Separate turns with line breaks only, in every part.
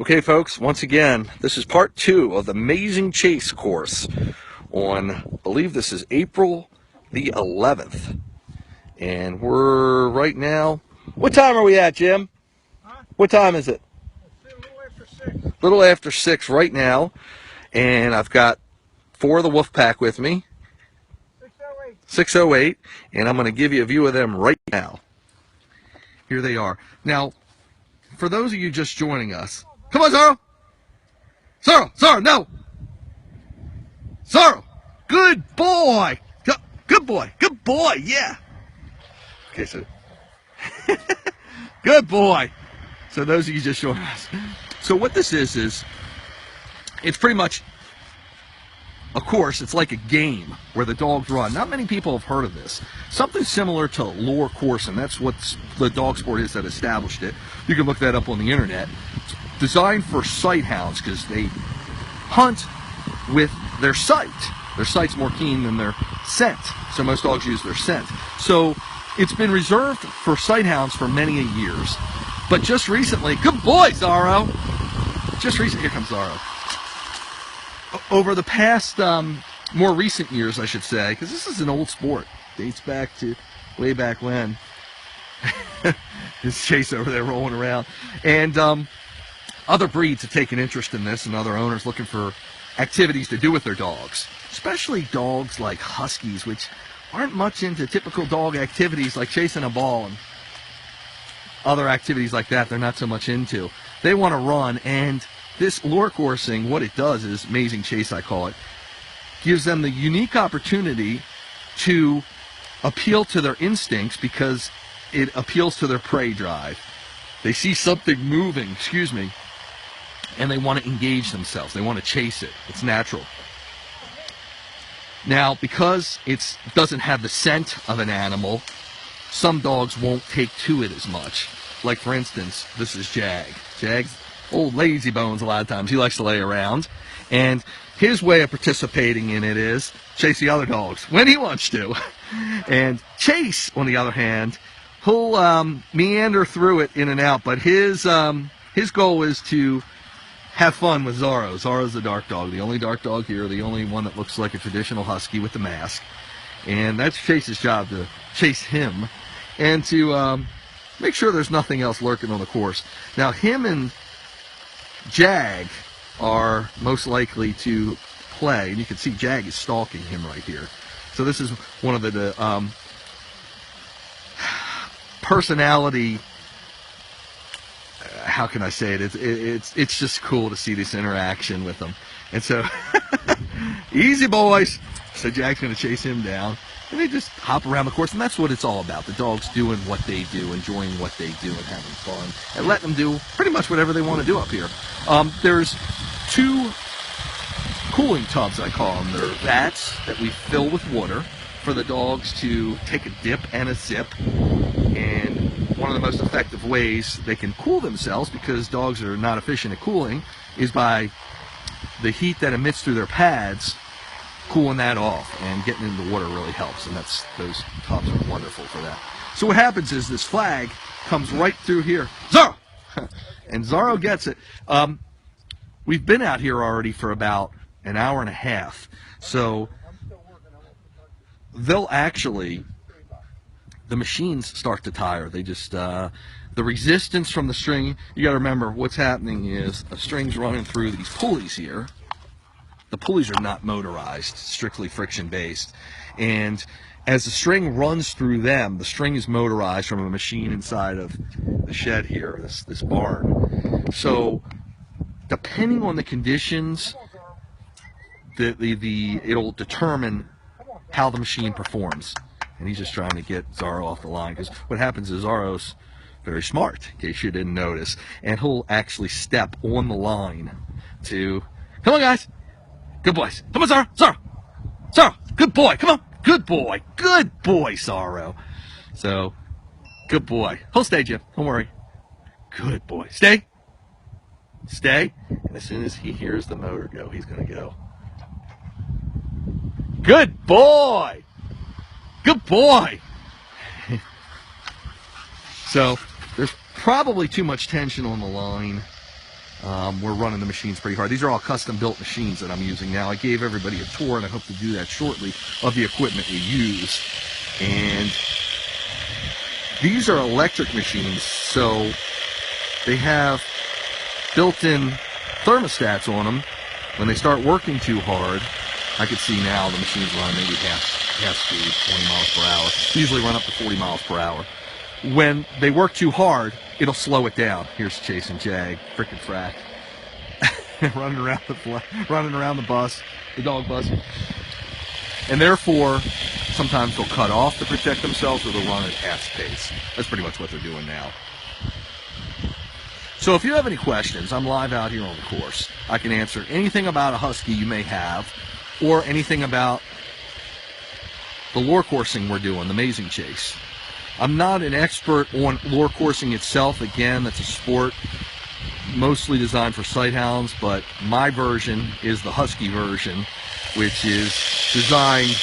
Okay, folks, once again, this is part 2 of the Amazing Chase course on, I believe this is April the 11th. And we're right now, what time are we at, Jim?
Huh?
What time is it?
It's a little after 6.
Little after 6 right now. And I've got 4 of the wolf pack with me.
608.
608. And I'm going to give you a view of them right now. Here they are. Now, for those of you just joining us, come on, Zorro! Zorro, no! Zorro! Good boy! Good boy, yeah! Okay, so... Good boy! So those of you just joining us. So what this is it's pretty much a course. It's like a game where the dogs run. Not many people have heard of this. Something similar to lure coursing. That's what the dog sport is that established it. You can look that up on the internet. It's designed for sight hounds because they hunt with their sight. Their sight's more keen than their scent. So most dogs use their scent. So it's been reserved for sight hounds for many years. But just recently, good boy, Zorro! Just recently, here comes Zorro. Over the past, more recent years, I should say, because this is an old sport. Dates back to way back when. There's Chase over there rolling around. And other breeds have taken interest in this, and other owners looking for activities to do with their dogs. Especially dogs like huskies, which aren't much into typical dog activities like chasing a ball and other activities like that. They're not so much into. They want to run, and this lure coursing, what it does is, Amazing Chase I call it, gives them the unique opportunity to appeal to their instincts because it appeals to their prey drive. They see something moving, and they want to engage themselves. They want to chase it. It's natural. Now, because it doesn't have the scent of an animal, some dogs won't take to it as much. Like, for instance, this is Jag. Jag's old lazy bones a lot of times. He likes to lay around. And his way of participating in it is chase the other dogs when he wants to. And Chase, on the other hand, he'll meander through it in and out. But his goal is to have fun with Zorro. Zorro's the dark dog, the only dark dog here, the only one that looks like a traditional husky with the mask. And that's Chase's job, to chase him and to make sure there's nothing else lurking on the course. Now, him and Jag are most likely to play, and you can see Jag is stalking him right here. So this is one of the personality, how can I say it? It's just cool to see this interaction with them. And so, easy boys. So Jag's going to chase him down, and they just hop around the course, and that's what it's all about. The dogs doing what they do, enjoying what they do, and having fun, and letting them do pretty much whatever they want to do up here. There's 2 cooling tubs, I call them. They're vats that we fill with water for the dogs to take a dip and a sip. And one of the most effective ways they can cool themselves, because dogs are not efficient at cooling, is by the heat that emits through their pads, cooling that off, and getting into the water really helps, and those tubs are wonderful for that. So what happens is this flag comes right through here. Zorro! And Zorro gets it. We've been out here already for about an hour and a half, so they'll actually, the machines start to tire. They just, the resistance from the string, you got to remember what's happening is a string's running through these pulleys here. The pulleys are not motorized, strictly friction based. And as the string runs through them, the string is motorized from a machine inside of the shed here, this barn. So depending on the conditions, it'll determine how the machine performs. And he's just trying to get Zorro off the line, because what happens is Zorro's very smart, in case you didn't notice, and he'll actually step on the line to, come on guys, good boys, come on Zorro, good boy, come on, good boy, Zorro. So, good boy, he'll stay, Jim, don't worry, good boy, stay, and as soon as he hears the motor go, he's going to go. Good boy! Good boy! So, there's probably too much tension on the line. We're running the machines pretty hard. These are all custom-built machines that I'm using now. I gave everybody a tour, and I hope to do that shortly, of the equipment we use. And these are electric machines, so they have built-in thermostats on them. When they start working too hard, I can see now the machines run maybe half speed, 20 miles per hour. They usually run up to 40 miles per hour. When they work too hard, it'll slow it down. Here's Chase and Jag, frickin' frack, running around the bus, the dog bus. And therefore, sometimes they'll cut off to protect themselves, or they'll run at half pace. That's pretty much what they're doing now. So if you have any questions, I'm live out here on the course. I can answer anything about a husky you may have, or anything about the lure coursing we're doing, the mazing chase. I'm not an expert on lure coursing itself. Again, that's a sport mostly designed for sighthounds, but my version is the husky version, which is designed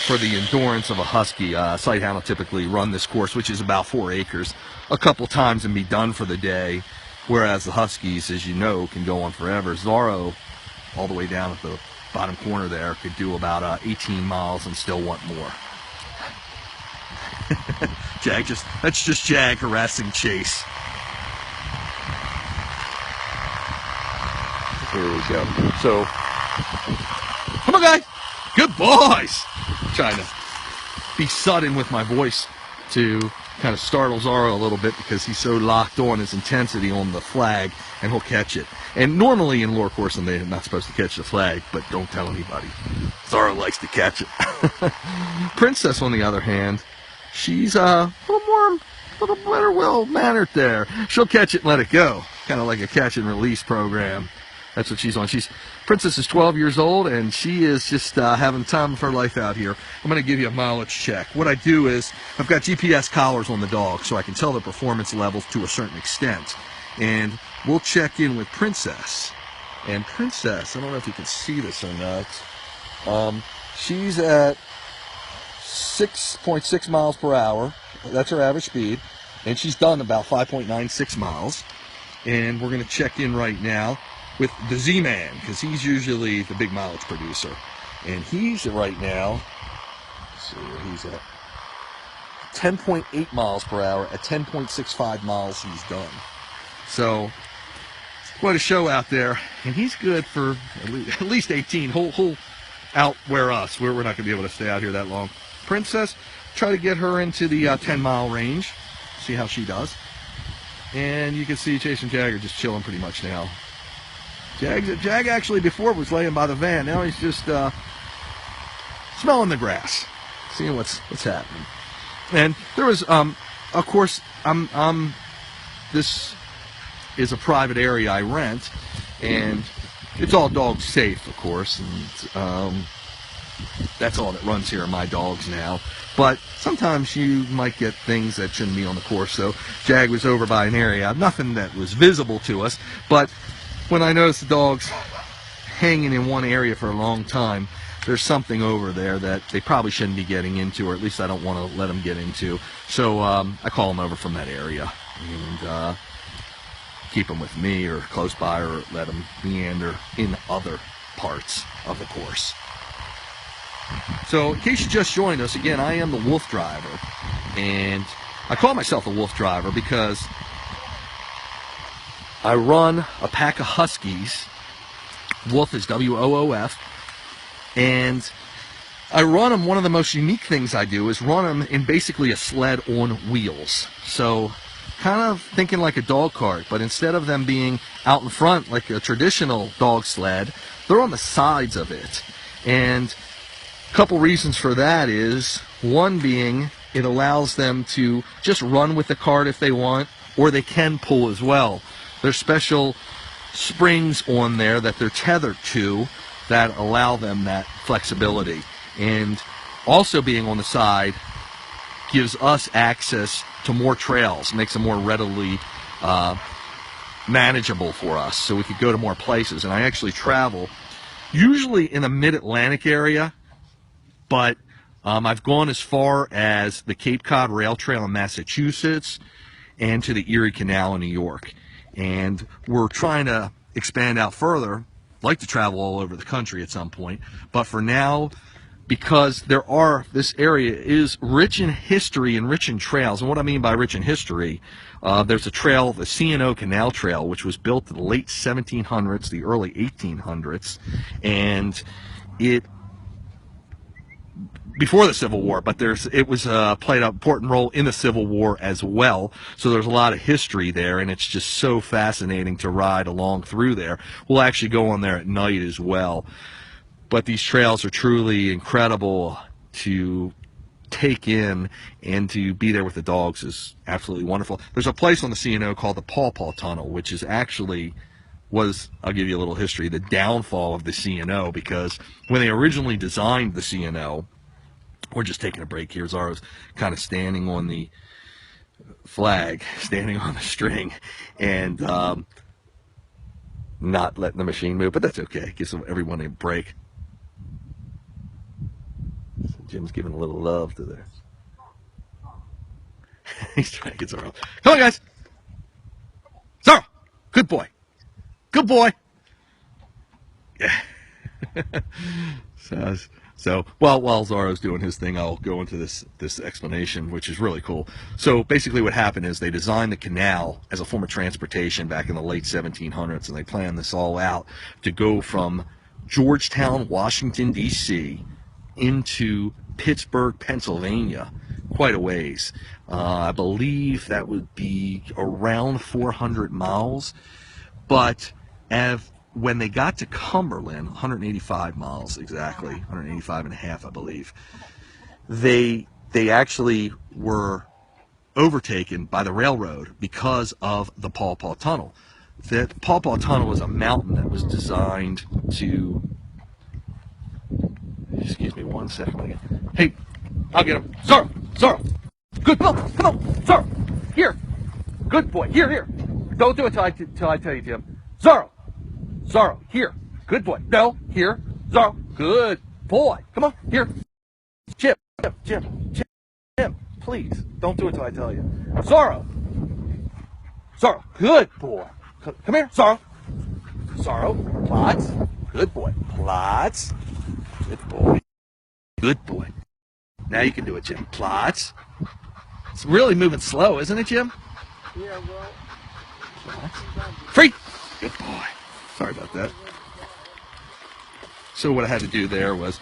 for the endurance of a husky. Sighthound will typically run this course, which is about 4 acres, a couple times and be done for the day, whereas the huskies, as you know, can go on forever. Zorro, all the way down at the bottom corner there, could do about 18 miles and still want more. That's just Jag harassing Chase. Here we go. So, come on, guy. Good boys. Trying to be sudden with my voice to kind of startle Zorro a little bit, because he's so locked on his intensity on the flag, and he'll catch it. And normally in lure coursing, they're not supposed to catch the flag, but don't tell anybody. Zorro likes to catch it. Princess, on the other hand, she's a little better well-mannered there. She'll catch it and let it go, kind of like a catch and release program. That's what she's on. Princess is 12 years old, and she is just having the time of her life out here. I'm going to give you a mileage check. What I do is, I've got GPS collars on the dog, so I can tell the performance levels to a certain extent. And we'll check in with Princess. And Princess, I don't know if you can see this or not, she's at 6.6 miles per hour. That's her average speed. And she's done about 5.96 miles. And we're going to check in right now with the Z-Man, because he's usually the big mileage producer. And he's right now, let's see where he's at, 10.8 miles per hour. At 10.65 miles, he's done. So, quite a show out there. And he's good for at least 18. He'll outwear us. We're not going to be able to stay out here that long. Princess, try to get her into the 10-mile range. See how she does. And you can see Chase and Jag are just chilling pretty much now. Jag actually before was laying by the van. Now he's just smelling the grass, seeing what's happening. And there was, of course, this is a private area I rent, and it's all dog safe, of course. And that's all that runs here are my dogs now. But sometimes you might get things that shouldn't be on the course. So Jag was over by an area, nothing that was visible to us, but when I noticed the dogs hanging in one area for a long time, there's something over there that they probably shouldn't be getting into, or at least I don't want to let them get into. So I call them over from that area and keep them with me or close by, or let them meander in other parts of the course. So in case you just joined us, again, I am the WooFDriver, and I call myself a WooFDriver because I run a pack of huskies. Woof is W-O-O-F. And I run them, one of the most unique things I do is run them in basically a sled on wheels. So kind of thinking like a dog cart, but instead of them being out in front like a traditional dog sled, they're on the sides of it. And a couple reasons for that is, one being it allows them to just run with the cart if they want, or they can pull as well. There's special springs on there that they're tethered to that allow them that flexibility. And also being on the side gives us access to more trails, makes them more readily manageable for us, so we could go to more places. And I actually travel usually in the mid-Atlantic area, but I've gone as far as the Cape Cod Rail Trail in Massachusetts and to the Erie Canal in New York. And we're trying to expand out further, like to travel all over the country at some point. But for now, because this area is rich in history and rich in trails. And what I mean by rich in history, there's a trail, the C&O Canal Trail, which was built in the late 1700s, the early 1800s, and it before the Civil War, but it was played an important role in the Civil War as well. So there's a lot of history there, and it's just so fascinating to ride along through there. We'll actually go on there at night as well. But these trails are truly incredible to take in, and to be there with the dogs is absolutely wonderful. There's a place on the C&O called the Paw Paw Tunnel, which is actually I'll give you a little history, the downfall of the C&O, because when they originally designed the C&O, we're just taking a break here. Zorro's kind of standing on the flag, standing on the string, and not letting the machine move, but that's okay. Gives everyone a break. So Jim's giving a little love to this. He's trying to get Zorro. Come on, guys. Zorro, good boy. Good boy. Yeah. So while Zorro's doing his thing, I'll go into this explanation, which is really cool. So basically what happened is they designed the canal as a form of transportation back in the late 1700s, and they planned this all out to go from Georgetown, Washington, D.C. into Pittsburgh, Pennsylvania, quite a ways. I believe that would be around 400 miles, but when they got to Cumberland, 185 miles exactly, 185 and a half, I believe, they actually were overtaken by the railroad because of the Paw Paw Tunnel. The Paw Paw Tunnel was a mountain that was designed to, excuse me one second again. Hey, I'll get him. Zorro, good, come on, Zorro, here, good boy, here. Don't do it till I tell you, Jim. Zorro, here. Good boy. No, here. Zorro, good boy. Come on, here. Jim, please. Don't do it till I tell you. Zorro, good boy. Come here, Zorro, Plots. Good boy. Plots. Good boy. Now you can do it, Jim. Plots. It's really moving slow, isn't it, Jim?
Yeah, well.
Plots. Free. Good boy. Sorry about that. So what I had to do there was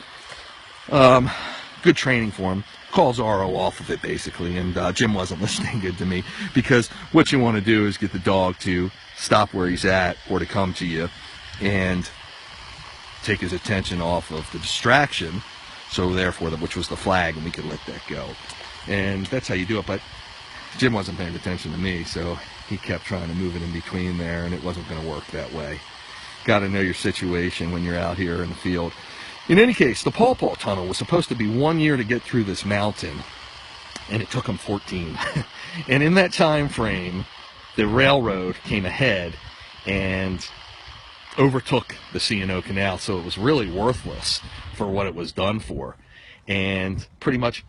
good training for him. Call Zorro off of it, basically, and Jim wasn't listening good to me, because what you want to do is get the dog to stop where he's at or to come to you and take his attention off of the distraction, so therefore, which was the flag, and we could let that go. And that's how you do it, but Jim wasn't paying attention to me, so he kept trying to move it in between there, and it wasn't going to work that way. Got to know your situation when you're out here in the field. In any case, the Paw Paw Tunnel was supposed to be 1 year to get through this mountain, and it took them 14. And in that time frame, the railroad came ahead and overtook the C&O Canal, so it was really worthless for what it was done for. And pretty much,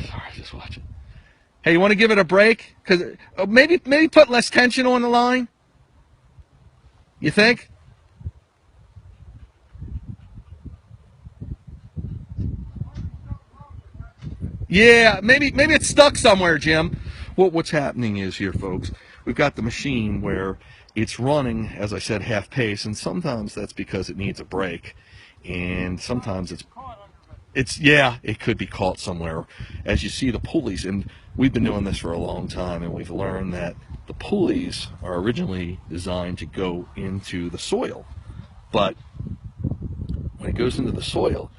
sorry, just watch it. Hey, you want to give it a break? Because maybe put less tension on the line. You think? Yeah, maybe it's stuck somewhere, Jim. What's happening is here, folks, we've got the machine where it's running, as I said, half pace, and sometimes that's because it needs a break, and sometimes it could be caught somewhere. As you see, the pulleys, and we've been doing this for a long time, and we've learned that the pulleys are originally designed to go into the soil, but when it goes into the soil,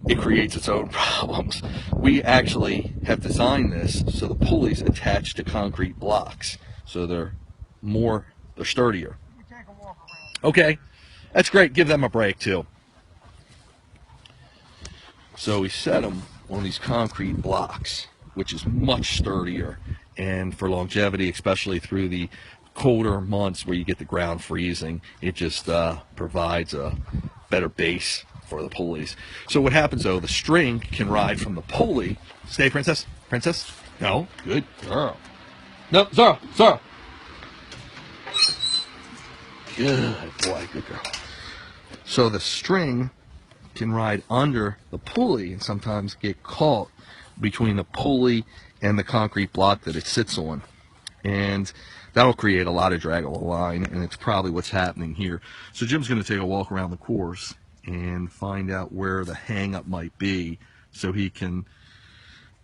it creates its own problems. We actually have designed this so the pulleys attach to concrete blocks, so they're sturdier. Okay, that's great. Give them a break too. So we set them on these concrete blocks, which is much sturdier, and for longevity, especially through the colder months where you get the ground freezing, it just provides a better base for the pulleys. So what happens though, the string can ride from the pulley. Stay, princess. No, good girl. No, Zorro. Good boy, good girl. So the string can ride under the pulley and sometimes get caught between the pulley and the concrete block that it sits on. And that'll create a lot of drag on the line, and it's probably what's happening here. So Jim's going to take a walk around the course and find out where the hang-up might be so he can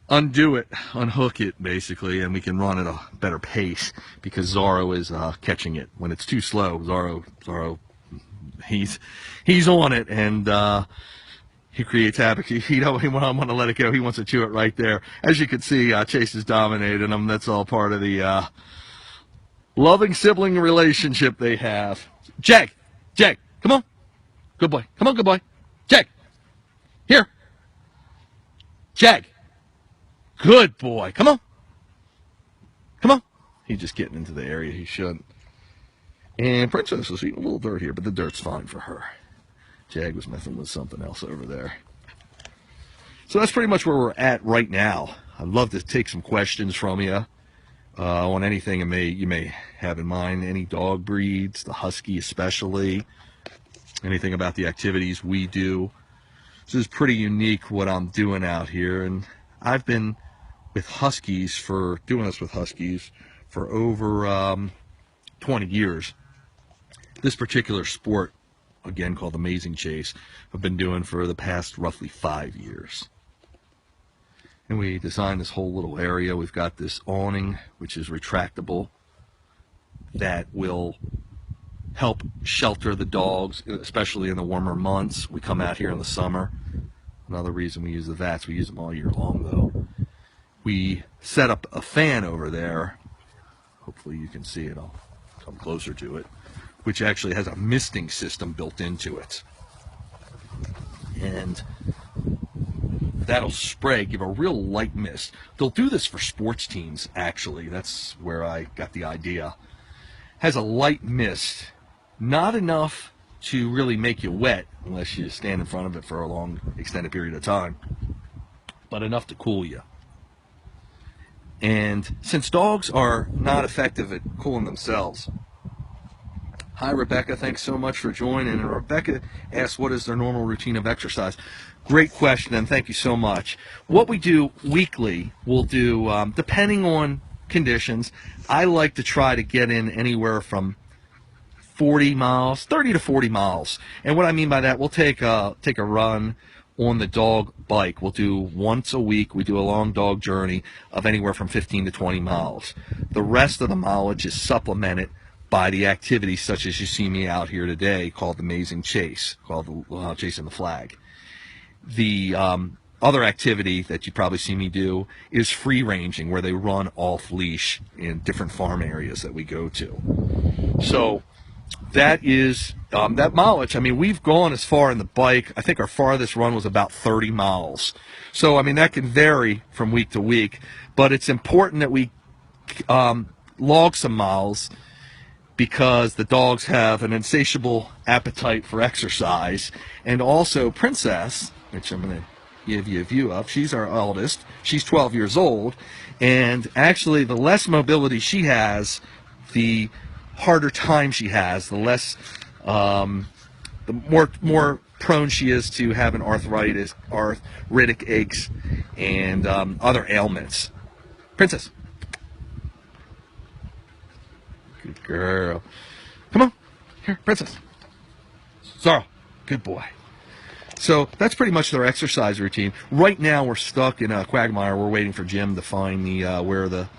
undo it, unhook it basically, and we can run at a better pace because Zorro is catching it. When it's too slow, Zorro, he's on it, and he creates havoc. He don't want to let it go. He wants to chew it right there. As you can see, Chase is dominating him. That's all part of the loving sibling relationship they have. Jag, come on, good boy. Come on, good boy. Jag, here. Jag. Good boy. Come on. Come on. He's just getting into the area he shouldn't. And Princess is eating a little dirt here, but the dirt's fine for her. Jag was messing with something else over there. So that's pretty much where we're at right now. I'd love to take some questions from you on anything you may have in mind. Any dog breeds, the Husky especially. Anything about the activities we do. This is pretty unique what I'm doing out here, and I've been doing this with Huskies for over 20 years. This particular sport, again called Amazing Chase, I've been doing for the past roughly 5 years. And we designed this whole little area. We've got this awning, which is retractable, that will help shelter the dogs, especially in the warmer months. We come out here in the summer. Another reason we use the vats, we use them all year long though. We set up a fan over there. Hopefully you can see it. I'll come closer to it, which actually has a misting system built into it. And that'll spray, give a real light mist. They'll do this for sports teams, actually. That's where I got the idea. Has a light mist, not enough to really make you wet unless you stand in front of it for a long, extended period of time, but enough to cool you. And since dogs are not effective at cooling themselves, hi Rebecca, thanks so much for joining. And Rebecca asked, what is their normal routine of exercise? Great question, and thank you so much. What we do weekly, we'll do, depending on conditions, I like to try to get in anywhere from 40 miles, 30 to 40 miles. And what I mean by that, we'll take a run on the dog bike. We'll do once a week. We do a long dog journey of anywhere from 15 to 20 miles. The rest of the mileage is supplemented by the activities such as you see me out here today, called Amazing Chase, called Chasing the Flag. The other activity that you probably see me do is free ranging, where they run off leash in different farm areas that we go to. So that is that mileage. I mean, we've gone as far in the bike. I think our farthest run was about 30 miles. So, I mean, that can vary from week to week, but it's important that we log some miles because the dogs have an insatiable appetite for exercise. And also Princess, which I'm going to give you a view of, she's our eldest. She's 12 years old. And actually, the less mobility she has, the harder time she has, the less, the more prone she is to having arthritic aches, and other ailments. Princess. Good girl. Come on. Here, Princess. Zorro. Good boy. So that's pretty much their exercise routine. Right now we're stuck in a quagmire. We're waiting for Jim to find the where the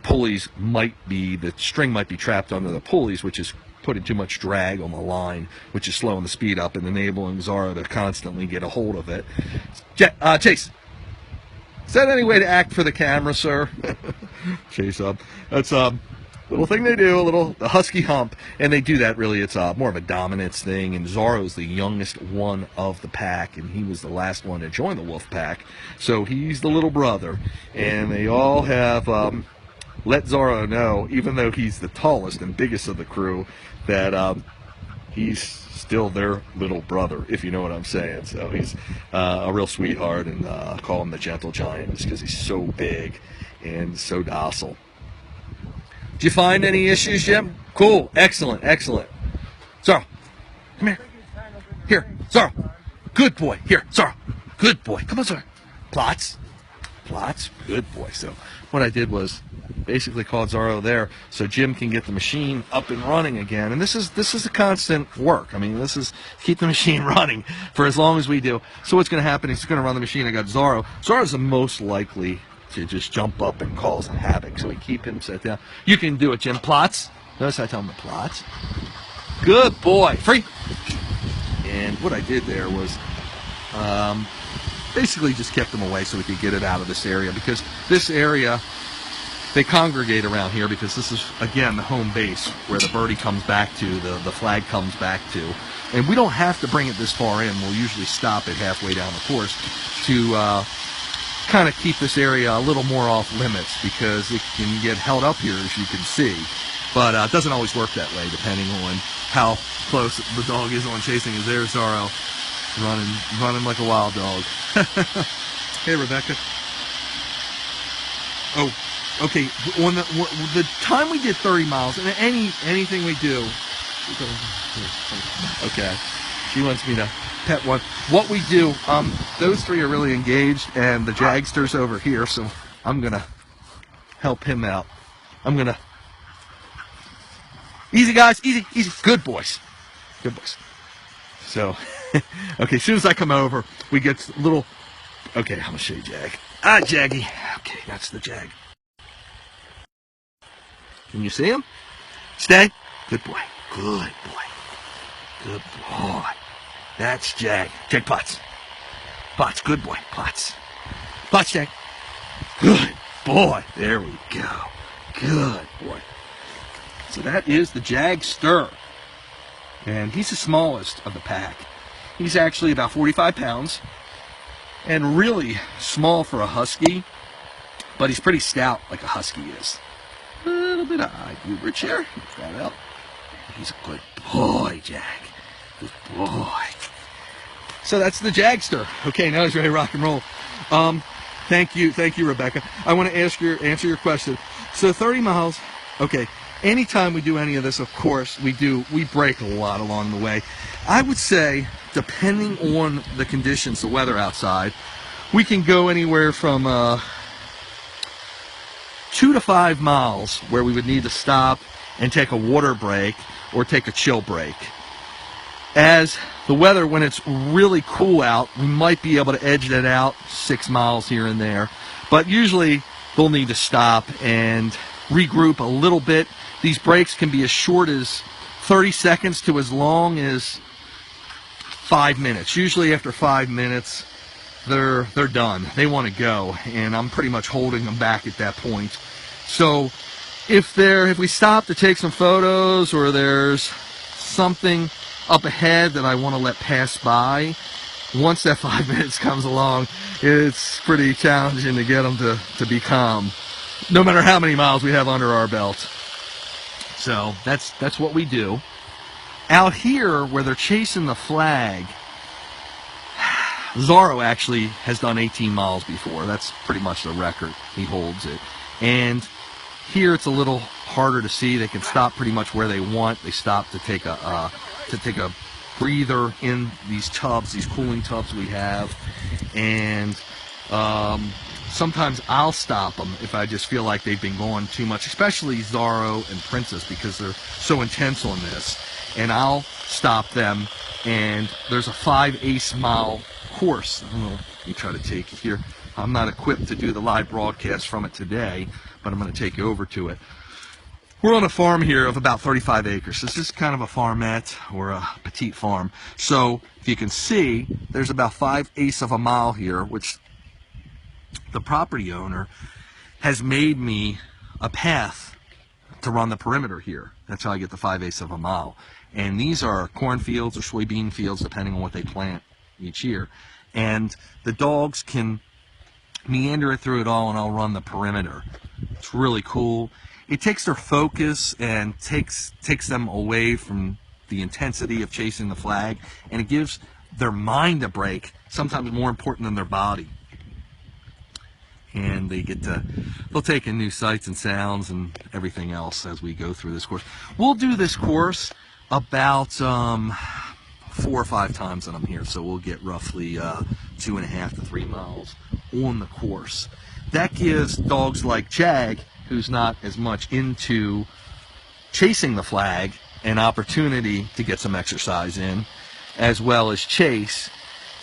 pulleys might be, the string might be trapped under the pulleys, which is putting too much drag on the line, which is slowing the speed up and enabling Zorro to constantly get a hold of it. Chase, is that any way to act for the camera, sir? Chase up. That's little thing they do, the husky hump, and they do that really. It's more of a dominance thing, and Zorro's the youngest one of the pack, and he was the last one to join the wolf pack, so he's the little brother, and they all have let Zorro know, even though he's the tallest and biggest of the crew, that he's still their little brother, if you know what I'm saying. So he's a real sweetheart, and call him the gentle giant just because he's so big and so docile. Did you find any issues, Jim? Cool. Excellent. Excellent. Zorro, come here. Here, Zorro. Good boy. Here, Zorro. Good boy. Come on, Zorro. Plots. Plots. Good boy. So what I did was basically called Zorro there so Jim can get the machine up and running again. And this is a constant work. I mean, this is keep the machine running for as long as we do. So what's going to happen is he's going to run the machine. I got Zorro. Zorro's the most likely to just jump up and cause havoc. So we keep him set down. You can do it, Jim. Plots. Notice I tell him to plots. Good boy. Free. And what I did there was basically just kept them away so we could get it out of this area, because this area, they congregate around here because this is, again, the home base where the birdie comes back to, the flag comes back to. And we don't have to bring it this far in. We'll usually stop it halfway down the course to kind of keep this area a little more off limits, because it can get held up here, as you can see. But it doesn't always work that way, depending on how close the dog is on chasing. Is there Zorro running like a wild dog. Hey, Rebecca. Oh, okay. On the time we did 30 miles, and anything we do. Okay. She wants me to pet one. What we do, those three are really engaged, and the Jagster's over here, so I'm gonna help him out. I'm gonna. Easy, guys. Easy, easy. Good boys. Good boys. So, okay, as soon as I come over, we get a little... Okay, I'm going to show you Jag. Ah, Jaggy. Okay, that's the Jag. Can you see him? Stay. Good boy. Good boy. Good boy. That's Jag. Jag, Potts. Potts, good boy. Potts. Potts, Jag. Good boy. There we go. Good boy. So that is the Jagster. And he's the smallest of the pack. He's actually about 45 pounds. And really small for a husky. But he's pretty stout like a husky is. A little bit of eye gooberage here. Get that out. He's a good boy, Jag. Good boy. So that's the Jagster. Okay, now he's ready to rock and roll. Thank you, Rebecca. I want to answer your question. So 30 miles. Okay. Anytime we do any of this, of course, we break a lot along the way. I would say, depending on the conditions, the weather outside, we can go anywhere from 2 to 5 miles where we would need to stop and take a water break or take a chill break. As the weather, when it's really cool out, we might be able to edge that out 6 miles here and there. But usually, they'll need to stop and regroup a little bit. These breaks can be as short as 30 seconds to as long as 5 minutes. Usually after 5 minutes, they're done. They want to go, and I'm pretty much holding them back at that point. So if we stop to take some photos, or there's something up ahead that I want to let pass by, once that 5 minutes comes along, it's pretty challenging to get them to be calm, no matter how many miles we have under our belt. So that's what we do. Out here, where they're chasing the flag, Zorro actually has done 18 miles before. That's pretty much the record. He holds it. And here it's a little harder to see. They can stop pretty much where they want. They stop to take a breather in these tubs, these cooling tubs we have, and sometimes I'll stop them if I just feel like they've been going too much, especially Zorro and Princess, because they're so intense on this. And I'll stop them, and there's a 5/8 mile course. I don't know, let me try to take it here. I'm not equipped to do the live broadcast from it today, but I'm going to take you over to it. We're on a farm here of about 35 acres. This is kind of a farmette, or a petite farm. So if you can see, there's about 5/8 of a mile here, which the property owner has made me a path to run the perimeter here. That's how I get the 5/8 of a mile. And these are cornfields or soybean fields, depending on what they plant each year. And the dogs can meander it through it all, and I'll run the perimeter. It's really cool. It takes their focus and takes them away from the intensity of chasing the flag, and it gives their mind a break, sometimes more important than their body. And they'll take in new sights and sounds and everything else as we go through this course. We'll do this course about 4 or 5 times that I'm here, so we'll get roughly 2.5 to 3 miles on the course. That gives dogs like Jag, who's not as much into chasing the flag, an opportunity to get some exercise in, as well as Chase.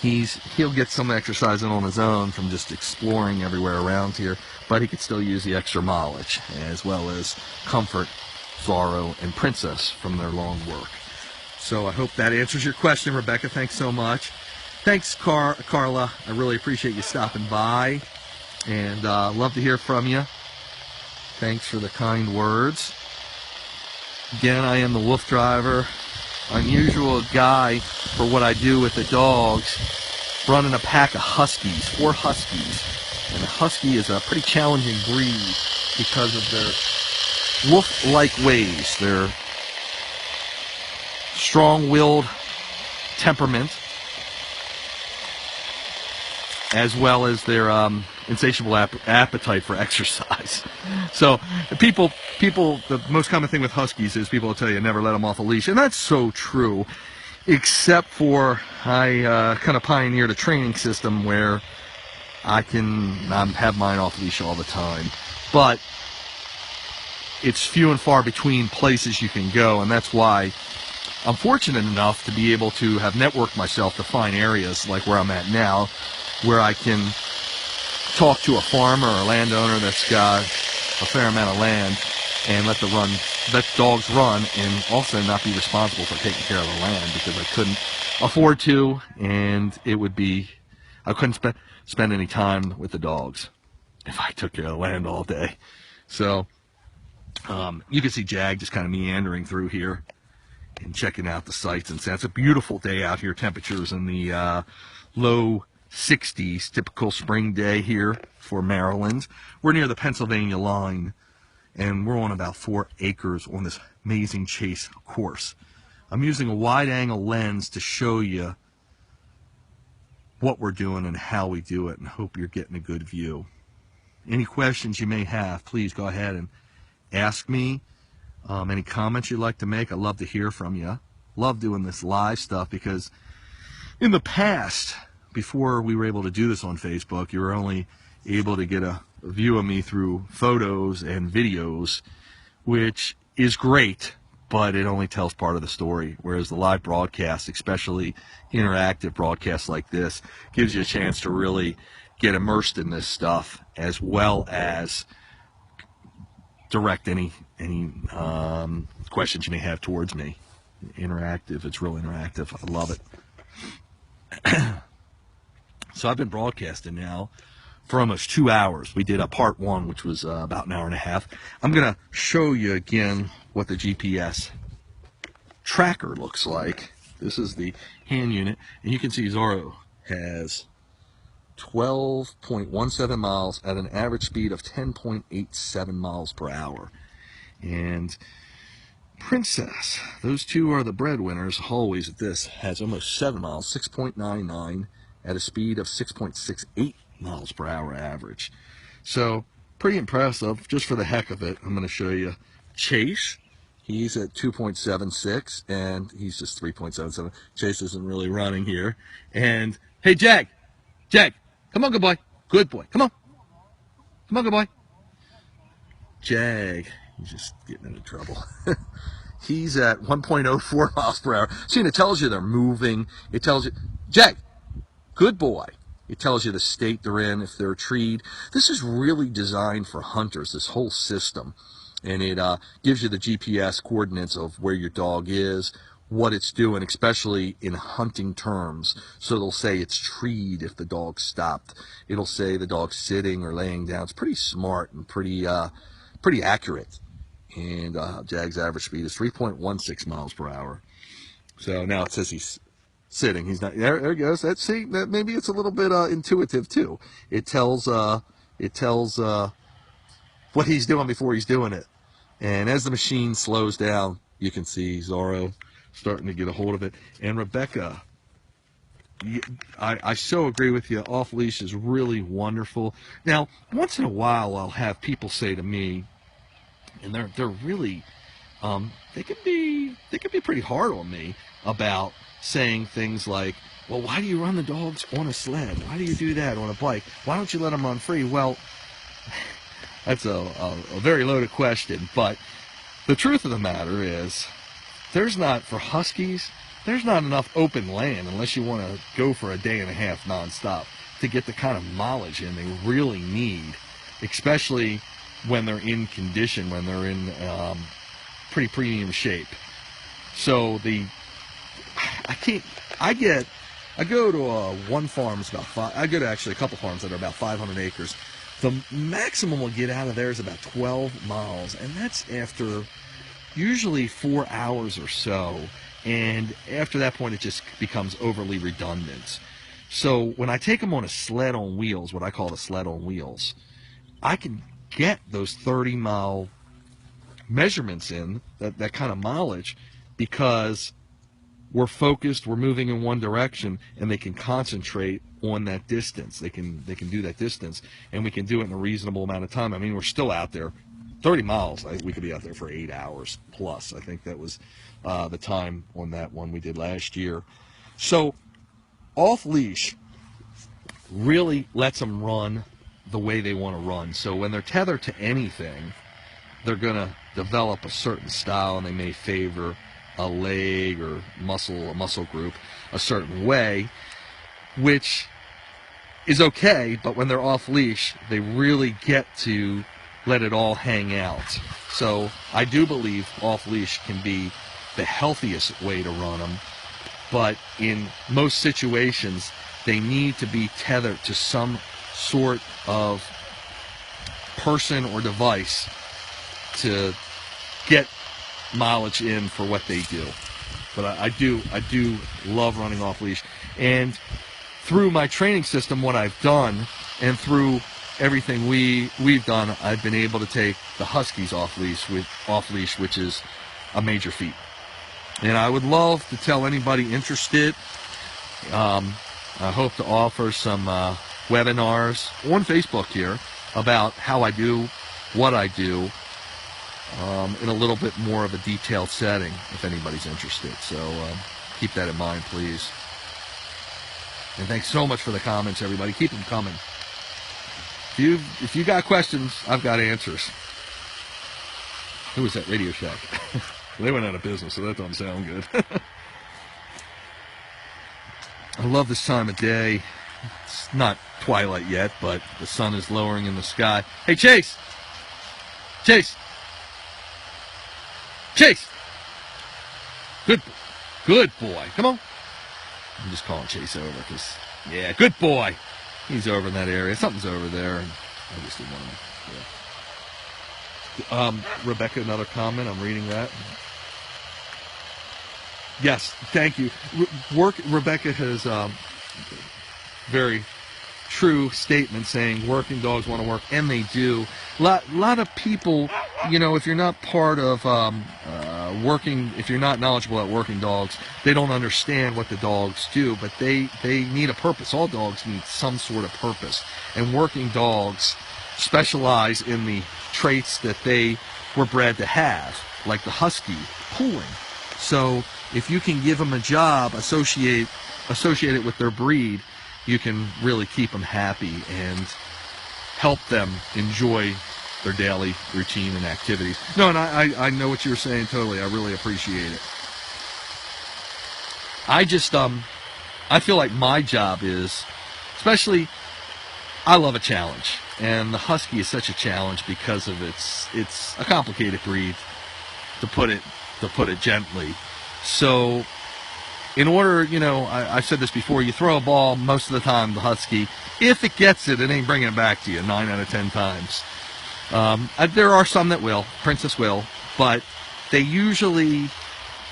He'll get some exercise in on his own from just exploring everywhere around here, but he could still use the extra mileage, as well as Comfort, Zorro, and Princess from their long work. So I hope that answers your question, Rebecca. Thanks so much. Thanks, Carla. I really appreciate you stopping by, and love to hear from you. Thanks for the kind words. Again, I am the WooFDriver. Unusual guy for what I do with the dogs, running a pack of Huskies, 4 Huskies. And a Husky is a pretty challenging breed because of their wolf-like ways, their strong-willed temperament, as well as their insatiable appetite for exercise. So people, the most common thing with Huskies is people will tell you never let them off a leash, and that's so true, except for I kind of pioneered a training system where I can have mine off leash all the time, but it's few and far between places you can go, and that's why I'm fortunate enough to be able to have networked myself to find areas like where I'm at now, where I can talk to a farmer or a landowner that's got a fair amount of land and let dogs run, and also not be responsible for taking care of the land, because I couldn't afford to, and I couldn't spend any time with the dogs if I took care of the land all day. So you can see Jag just kind of meandering through here and checking out the sights and sounds. It's a beautiful day out here. Temperatures in the low 60s, typical spring day here for Maryland. We're near the Pennsylvania line, and we're on about 4 acres on this amazing chase course. I'm using a wide angle lens to show you what we're doing and how we do it, and hope you're getting a good view. Any questions you may have, please go ahead and ask me. Any comments you'd like to make, I'd love to hear from you. Love doing this live stuff, because in the past, before we were able to do this on Facebook, you were only able to get a view of me through photos and videos, which is great, but it only tells part of the story. Whereas the live broadcast, especially interactive broadcasts like this, gives you a chance to really get immersed in this stuff, as well as direct any questions you may have towards me. Interactive, it's real interactive. I love it. So I've been broadcasting now for almost 2 hours. We did a part 1, which was about an hour and a half. I'm going to show you again what the GPS tracker looks like. This is the hand unit, and you can see Zorro has 12.17 miles at an average speed of 10.87 miles per hour. And Princess, those two are the breadwinners always at this, has almost 7 miles, 6.99 at a speed of 6.68 miles per hour average. So pretty impressive. Just for the heck of it, I'm going to show you Chase. He's at 2.76, and he's just 3.77. Chase isn't really running here. And hey, Jag, come on, good boy. Good boy. Come on. Come on, good boy. Jag, he's just getting into trouble. He's at 1.04 miles per hour. See, and it tells you they're moving. It tells you, Jag, good boy. It tells you the state they're in, if they're treed. This is really designed for hunters, this whole system. And it gives you the GPS coordinates of where your dog is, what it's doing, especially in hunting terms. So they'll say it's treed if the dog stopped. It'll say the dog's sitting or laying down. It's pretty smart and pretty accurate. And Jag's average speed is 3.16 miles per hour. So now it says he's sitting. He's not. There it goes. See, maybe it's a little bit intuitive too. It tells what he's doing before he's doing it. And as the machine slows down, you can see Zorro starting to get a hold of it. And Rebecca, I so agree with you. Off leash is really wonderful. Now, once in a while, I'll have people say to me, and they're really they can be pretty hard on me about saying things like, well, why do you run the dogs on a sled? Why do you do that on a bike? Why don't you let them run free? Well, that's a very loaded question, but the truth of the matter is, for huskies, there's not enough open land unless you want to go for a day and a half nonstop to get the kind of mileage in they really need, especially when they're in condition, when they're in pretty premium shape. So I go to one farm, it's about I go to actually a couple farms that are about 500 acres. The maximum we'll get out of there is about 12 miles, and that's after usually 4 hours or so. And after that point, it just becomes overly redundant. So when I take them on a sled on wheels, what I call a sled on wheels, I can get those 30-mile measurements in, that kind of mileage, because we're focused, we're moving in one direction, and they can concentrate on that distance. They can do that distance, and we can do it in a reasonable amount of time. I mean, we're still out there. 30 miles, we could be out there for 8 hours plus. I think that was the time on that one we did last year. So off-leash really lets them run the way they want to run. So when they're tethered to anything, they're going to develop a certain style, and they may favor a leg or a muscle group a certain way, which is okay, but when they're off leash, they really get to let it all hang out. So I do believe off leash can be the healthiest way to run them, but in most situations, they need to be tethered to some sort of person or device to get mileage in for what they do. But I do love running off leash, and through my training system, what I've done, and through everything we've done, I've been able to take the huskies off leash, which is a major feat. And I would love to tell anybody interested. I hope to offer some webinars on Facebook here about how I do what I do, in a little bit more of a detailed setting, if anybody's interested. So keep that in mind, please. And thanks so much for the comments, everybody. Keep them coming. If you got questions, I've got answers. Who was that? Radio Shack. They went out of business, so that doesn't sound good. I love this time of day. It's not twilight yet, but the sun is lowering in the sky. Hey, Chase! Chase! Chase! Good boy. Come on. I'm just calling Chase over because, yeah, good boy. He's over in that area. Something's over there. And I just didn't want to. Yeah. Rebecca, another comment. I'm reading that. Yes, thank you. Rebecca has very true statement saying working dogs want to work, and they do. Lot of people, if you're not part of working, if you're not knowledgeable at working dogs, they don't understand what the dogs do, but they need a purpose. All dogs need some sort of purpose, and working dogs specialize in the traits that they were bred to have, like the husky, pulling. So if you can give them a job associated with their breed, you can really keep them happy and help them enjoy their daily routine and activities. No, and I know what you're saying totally. I really appreciate it. I just, I feel like my job is, especially, I love a challenge. And the husky is such a challenge because of it's a complicated breed, to put it gently. So in order, I said this before, you throw a ball, most of the time the husky, if it gets it, it ain't bringing it back to you 9 out of 10 times. There are some that will, Princess will, but they usually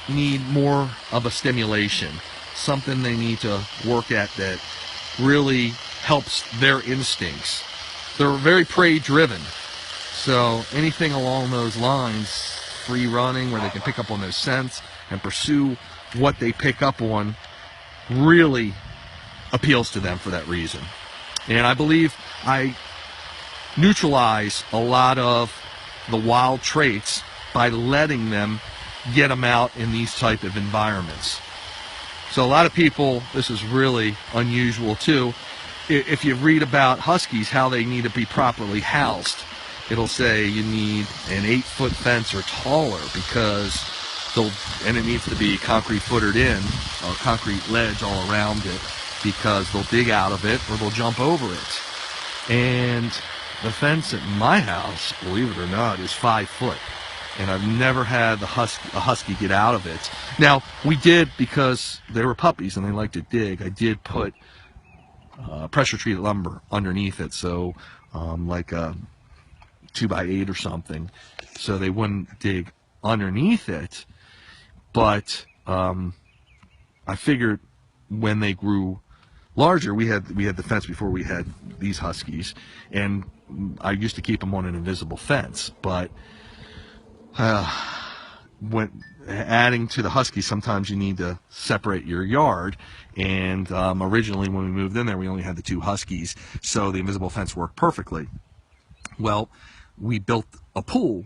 need more of a stimulation, something they need to work at that really helps their instincts. They're very prey driven, so anything along those lines, free running where they can pick up on those scents and pursue what they pick up on, really appeals to them for that reason. And I believe I neutralize a lot of the wild traits by letting them get them out in these type of environments. So a lot of people, this is really unusual too. If you read about huskies, how they need to be properly housed, it'll say you need an 8-foot fence or taller because and it needs to be concrete footed in, or concrete ledge all around it, because they'll dig out of it or they'll jump over it. And the fence at my house, believe it or not, is 5 foot. And I've never had a husky get out of it. Now, we did, because they were puppies and they like to dig, I did put pressure treated lumber underneath it, so like a 2x8 or something, so they wouldn't dig underneath it. But I figured when they grew larger, we had the fence before we had these huskies, and I used to keep them on an invisible fence. But when adding to the huskies, sometimes you need to separate your yard. And originally, when we moved in there, we only had the 2 huskies, so the invisible fence worked perfectly. Well, we built a pool,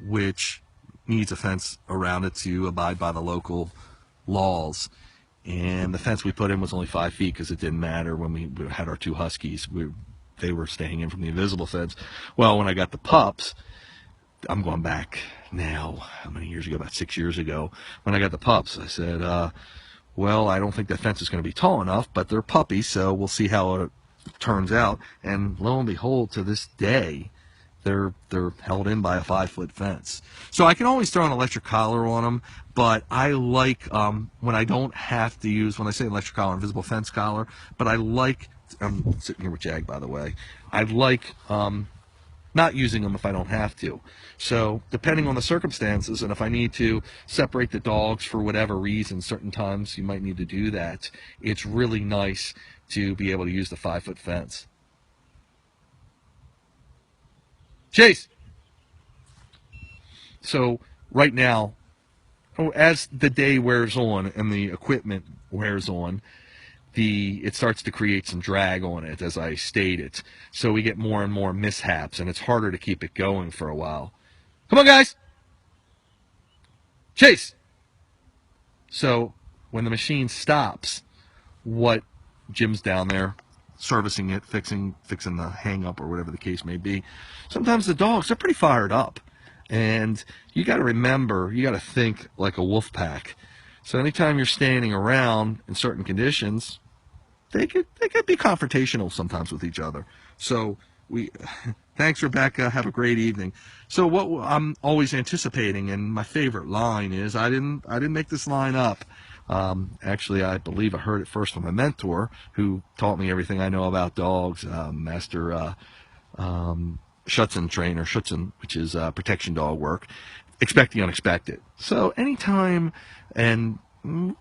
which needs a fence around it to abide by the local laws. And the fence we put in was only 5 feet because it didn't matter when we had our 2 huskies. They were staying in from the invisible fence. Well, when I got the pups, I'm going back now, how many years ago? About 6 years ago. When I got the pups, I said, well, I don't think that fence is going to be tall enough, but they're puppies, so we'll see how it turns out. And lo and behold, to this day, they're held in by a 5-foot fence. So I can always throw an electric collar on them, but I like when I don't have to use, when I say electric collar, invisible fence collar, but I like, I'm sitting here with Jag, by the way, I like not using them if I don't have to. So depending on the circumstances, and if I need to separate the dogs for whatever reason, certain times you might need to do that, it's really nice to be able to use the 5-foot fence. Chase! So right now, as the day wears on and the equipment wears on, it starts to create some drag on it, as I stated. So we get more and more mishaps, and it's harder to keep it going for a while. Come on, guys! Chase! So when the machine stops, what Jim's down there servicing it, fixing the hang-up or whatever the case may be, sometimes the dogs are pretty fired up. And you got to remember, you got to think like a wolf pack. So anytime you're standing around in certain conditions, they could be confrontational sometimes with each other. So thanks, Rebecca. Have a great evening. So what I'm always anticipating, and my favorite line is, I didn't make this line up. Actually, I believe I heard it first from my mentor, who taught me everything I know about dogs, Master Schutzen trainer, Schutzen, which is protection dog work. Expect the unexpected. So anytime, and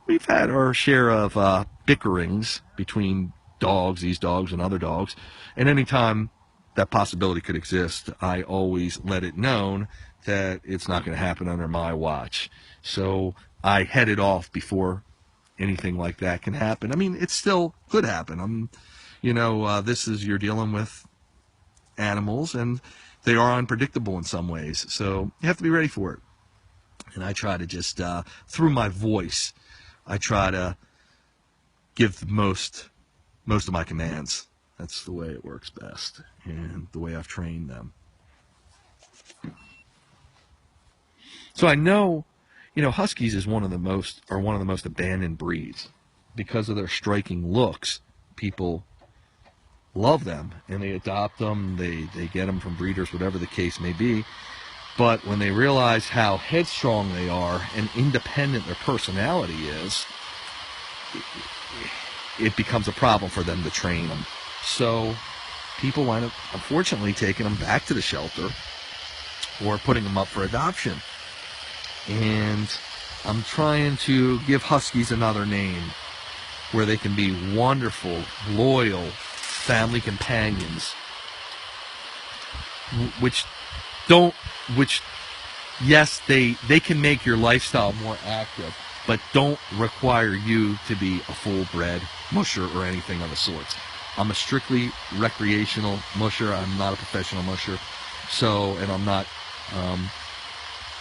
we've had our share of bickerings between dogs, these dogs and other dogs, and anytime that possibility could exist, I always let it known that it's not going to happen under my watch. So I head it off before anything like that can happen. I mean, it still could happen. You're dealing with animals, and they are unpredictable in some ways. So you have to be ready for it. And I try to just, through my voice, I try to give the most of my commands. That's the way it works best, and the way I've trained them. So I know, Huskies is one of the most abandoned breeds. Because of their striking looks, people love them, and they adopt them, they get them from breeders, whatever the case may be. But when they realize how headstrong they are and independent their personality is, it becomes a problem for them to train them. So people wind up, unfortunately, taking them back to the shelter or putting them up for adoption. And I'm trying to give Huskies another name where they can be wonderful, loyal family companions, yes, they can make your lifestyle more active, but don't require you to be a full-bred musher or anything of the sorts. I'm a strictly recreational musher. I'm not a professional musher. So, and I'm not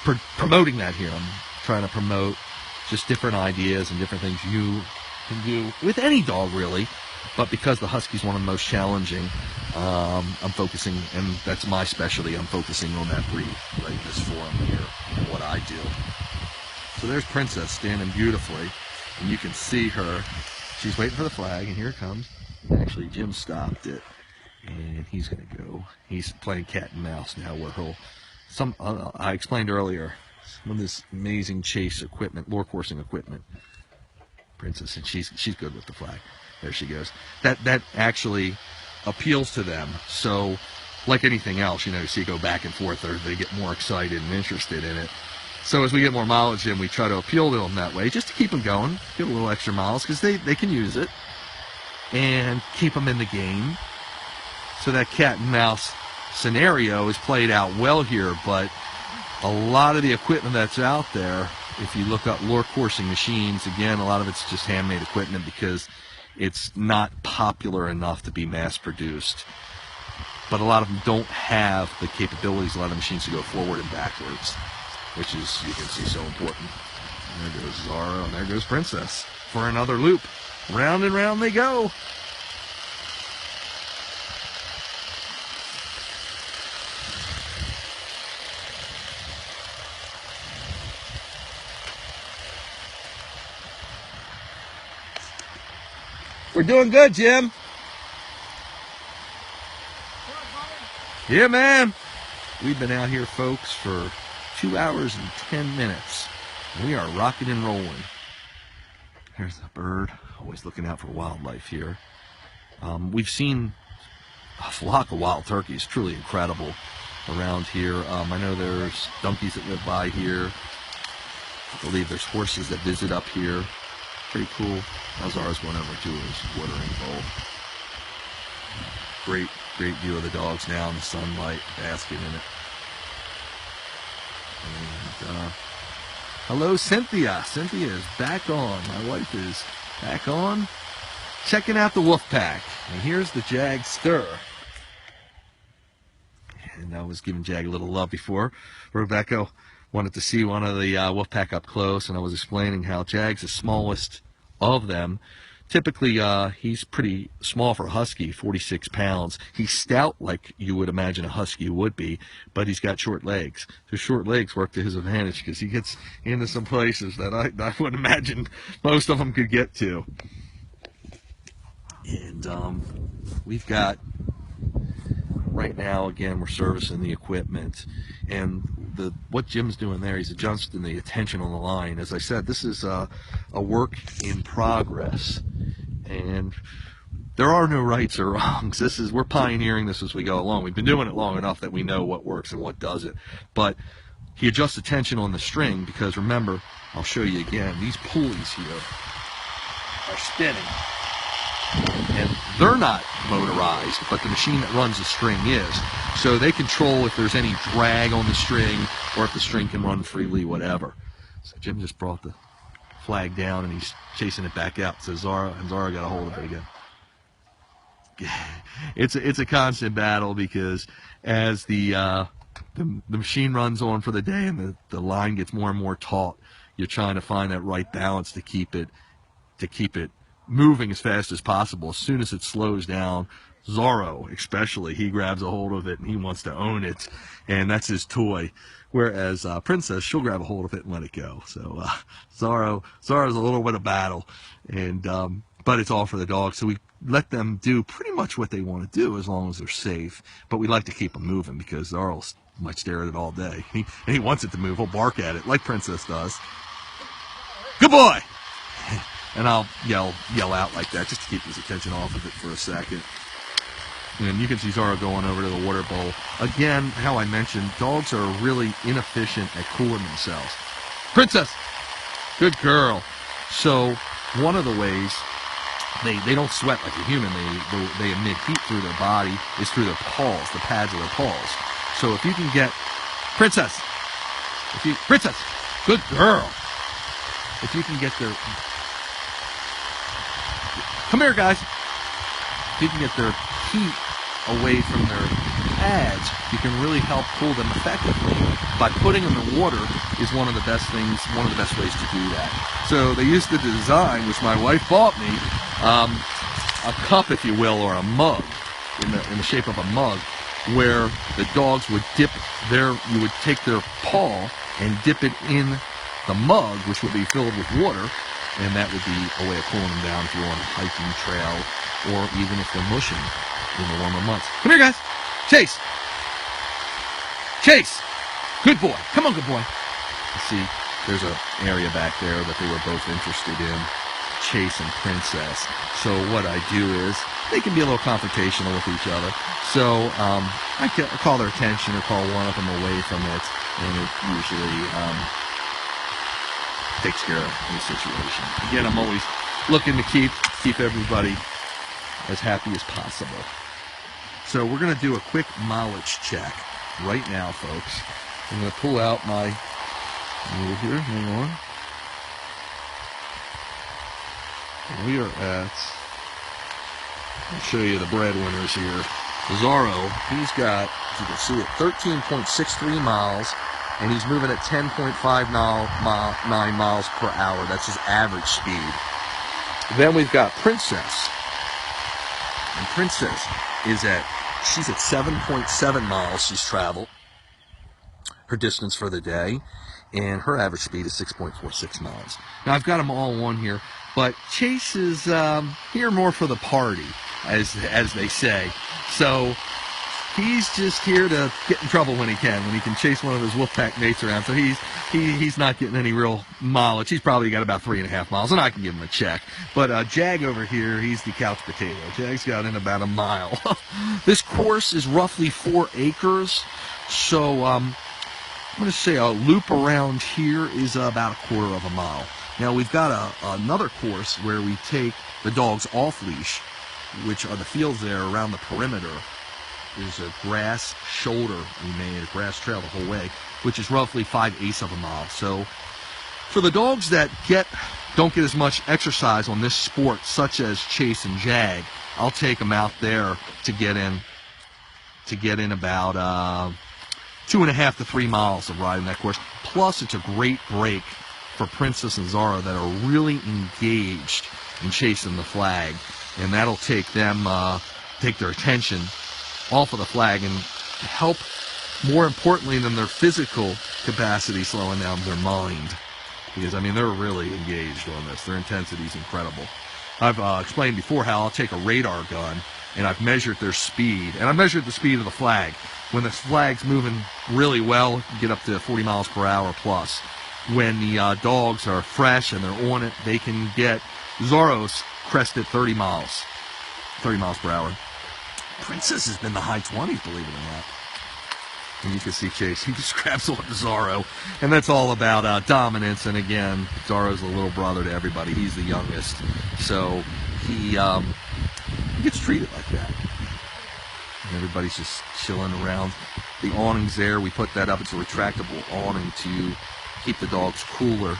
promoting that here. I'm trying to promote just different ideas and different things you can do with any dog, really. But because the Husky's one of the most challenging, I'm focusing, and that's my specialty, I'm focusing on that breed, right, this form here, and what I do. So there's Princess standing beautifully, and you can see her. She's waiting for the flag, and here it comes. Actually, Jim stopped it, and he's going to go. He's playing cat and mouse now, where he'll, I explained earlier, some of this amazing chase equipment, lure coursing equipment. Princess, and she's good with the flag. There she goes. That actually appeals to them. So, like anything else, you see it go back and forth, or they get more excited and interested in it. So as we get more mileage in, we try to appeal to them that way, just to keep them going, get a little extra miles, because they can use it, and keep them in the game. So that cat and mouse scenario is played out well here, but a lot of the equipment that's out there, if you look up lure coursing machines, again, a lot of it's just handmade equipment because it's not popular enough to be mass produced. But a lot of them don't have the capabilities, a lot of machines, to go forward and backwards, which is, you can see, so important. And there goes Zorro, and there goes Princess for another loop. Round and round they go. We're doing good, Jim. Yeah, man. We've been out here, folks, for 2 hours and 10 minutes. We are rocking and rolling. There's a bird, always looking out for wildlife here. We've seen a flock of wild turkeys, truly incredible around here. I know there's donkeys that live by here. I believe there's horses that visit up here. Pretty cool. Zara's going over to his watering bowl. Great view of the dogs now in the sunlight, basking in it. And, hello, Cynthia. Cynthia is back on. My wife is back on, checking out the wolf pack. And here's the Jag Stir. And I was giving Jag a little love before. Rebecca wanted to see one of the wolf pack up close, and I was explaining how Jag's the smallest of them. Typically, he's pretty small for a husky, 46 pounds. He's stout like you would imagine a husky would be, but he's got short legs. So short legs work to his advantage because he gets into some places that I wouldn't imagine most of them could get to. And we've got, right now, again, we're servicing the equipment. And what Jim's doing there, he's adjusting the attention on the line. As I said, this is a work in progress. And there are no rights or wrongs. We're pioneering this as we go along. We've been doing it long enough that we know what works and what doesn't. But he adjusts the tension on the string because, remember, I'll show you again, these pulleys here are spinning. And they're not motorized, but the machine that runs the string is. So they control if there's any drag on the string or if the string can run freely, whatever. So Jim just brought the flag down and he's chasing it back out. So Zara got a hold of it again. It's a constant battle because as the machine runs on for the day and the line gets more and more taut, you're trying to find that right balance to keep it moving as fast as possible. As soon as it slows down, Zorro especially, he grabs a hold of it and he wants to own it, and that's his toy. Whereas Princess, she'll grab a hold of it and let it go. So Zorro's a little bit of battle, and but it's all for the dog. So we let them do pretty much what they want to do as long as they're safe. But we like to keep them moving because Zorro might stare at it all day. He wants it to move. He'll bark at it like Princess does. Good boy. And I'll yell out like that just to keep his attention off of it for a second. And you can see Zorro going over to the water bowl. Again, how I mentioned, dogs are really inefficient at cooling themselves. Princess! Good girl. So one of the ways they don't sweat like a human, they emit heat through their body, is through their paws, the pads of their paws. So if you can get Princess, good girl. If you can get their, come here guys. If you can get their heat away from their pads, you can really help cool them effectively. By putting them in water is one of the best things, one of the best ways to do that. So they used to design, which my wife bought me, a cup, if you will, or a mug, in the shape of a mug, where the dogs would dip you would take their paw and dip it in the mug, which would be filled with water, and that would be a way of cooling them down if you're on a hiking trail, or even if they're mushing in the warmer months. Come here, guys. Chase. Chase. Good boy. Come on, good boy. You see, there's an area back there that they were both interested in, Chase and Princess. So what I do is, they can be a little confrontational with each other. So I call their attention or call one of them away from it, and it usually takes care of the situation. Again, I'm always looking to keep everybody as happy as possible. So we're going to do a quick mileage check right now, folks. I'm going to pull out my over here. Hang on. And we are at, I'll show you the breadwinners here. Zorro, he's got, as you can see it, 13.63 miles, and he's moving at 10.59 miles per hour. That's his average speed. Then we've got Princess. And Princess she's at 7.7 miles she's traveled, her distance for the day, and her average speed is 6.46 miles. Now I've got them all on here, but Chase is here more for the party, as they say. So he's just here to get in trouble when he can chase one of his wolf pack mates around. So he's not getting any real mileage. He's probably got about 3.5 miles, and I can give him a check. But Jag over here, he's the couch potato. Jag's got in about a mile. This course is roughly 4 acres, so I'm going to say a loop around here is about 1/4 of a mile. Now we've got another course where we take the dogs off leash, which are the fields there around the perimeter. There's a grass shoulder we made, a grass trail the whole way, which is roughly 5/8 of a mile. So for the dogs that don't get as much exercise on this sport, such as Chase and Jag, I'll take them out there to get in about 2.5 to 3 miles of riding that course. Plus, it's a great break for Princess and Zara that are really engaged in chasing the flag, and that'll take them take their attention off of the flag and help, more importantly than their physical capacity slowing down, their mind. Because, I mean, they're really engaged on this. Their intensity is incredible. I've explained before how I'll take a radar gun and I've measured their speed, and I've measured the speed of the flag. When the flag's moving really well, you get up to 40 miles per hour plus. When the dogs are fresh and they're on it, they can get Zorro's crested 30 miles per hour. Princess has been the high 20s, believe it or not. And you can see Chase, he just grabs on to Zorro. And that's all about dominance. And again, Zorro's the little brother to everybody. He's the youngest. So he gets treated like that. And everybody's just chilling around. The awning's there. We put that up. It's a retractable awning to keep the dogs cooler,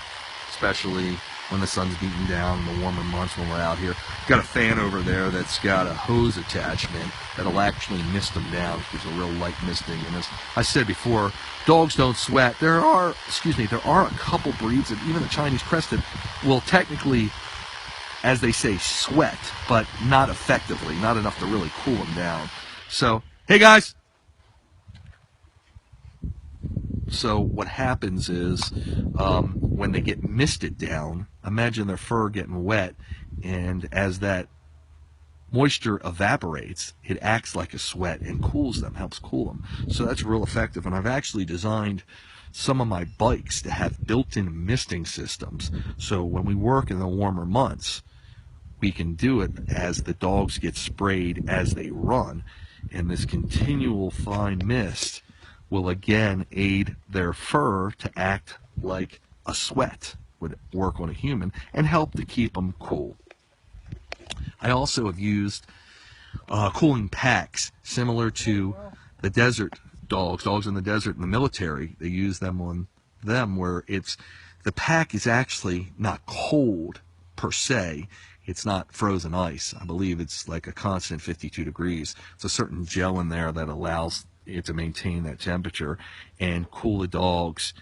especially when the sun's beating down in the warmer months when we're out here. Got a fan over there that's got a hose attachment that'll actually mist them down. It gives a real light misting. And as I said before, dogs don't sweat. There are a couple breeds that even the Chinese crested will technically, as they say, sweat, but not effectively, not enough to really cool them down. So, hey guys! So what happens is when they get misted down, imagine their fur getting wet, and as that moisture evaporates, it acts like a sweat and cools them, helps cool them. So that's real effective. And I've actually designed some of my bikes to have built-in misting systems. So when we work in the warmer months, we can do it as the dogs get sprayed as they run, and this continual fine mist will again aid their fur to act like a sweat would work on a human and help to keep them cool. I also have used cooling packs similar to the desert dogs in the desert in the military. They use them on them where the pack is actually not cold per se. It's not frozen ice. I believe it's like a constant 52 degrees. It's a certain gel in there that allows to maintain that temperature and cool the dogs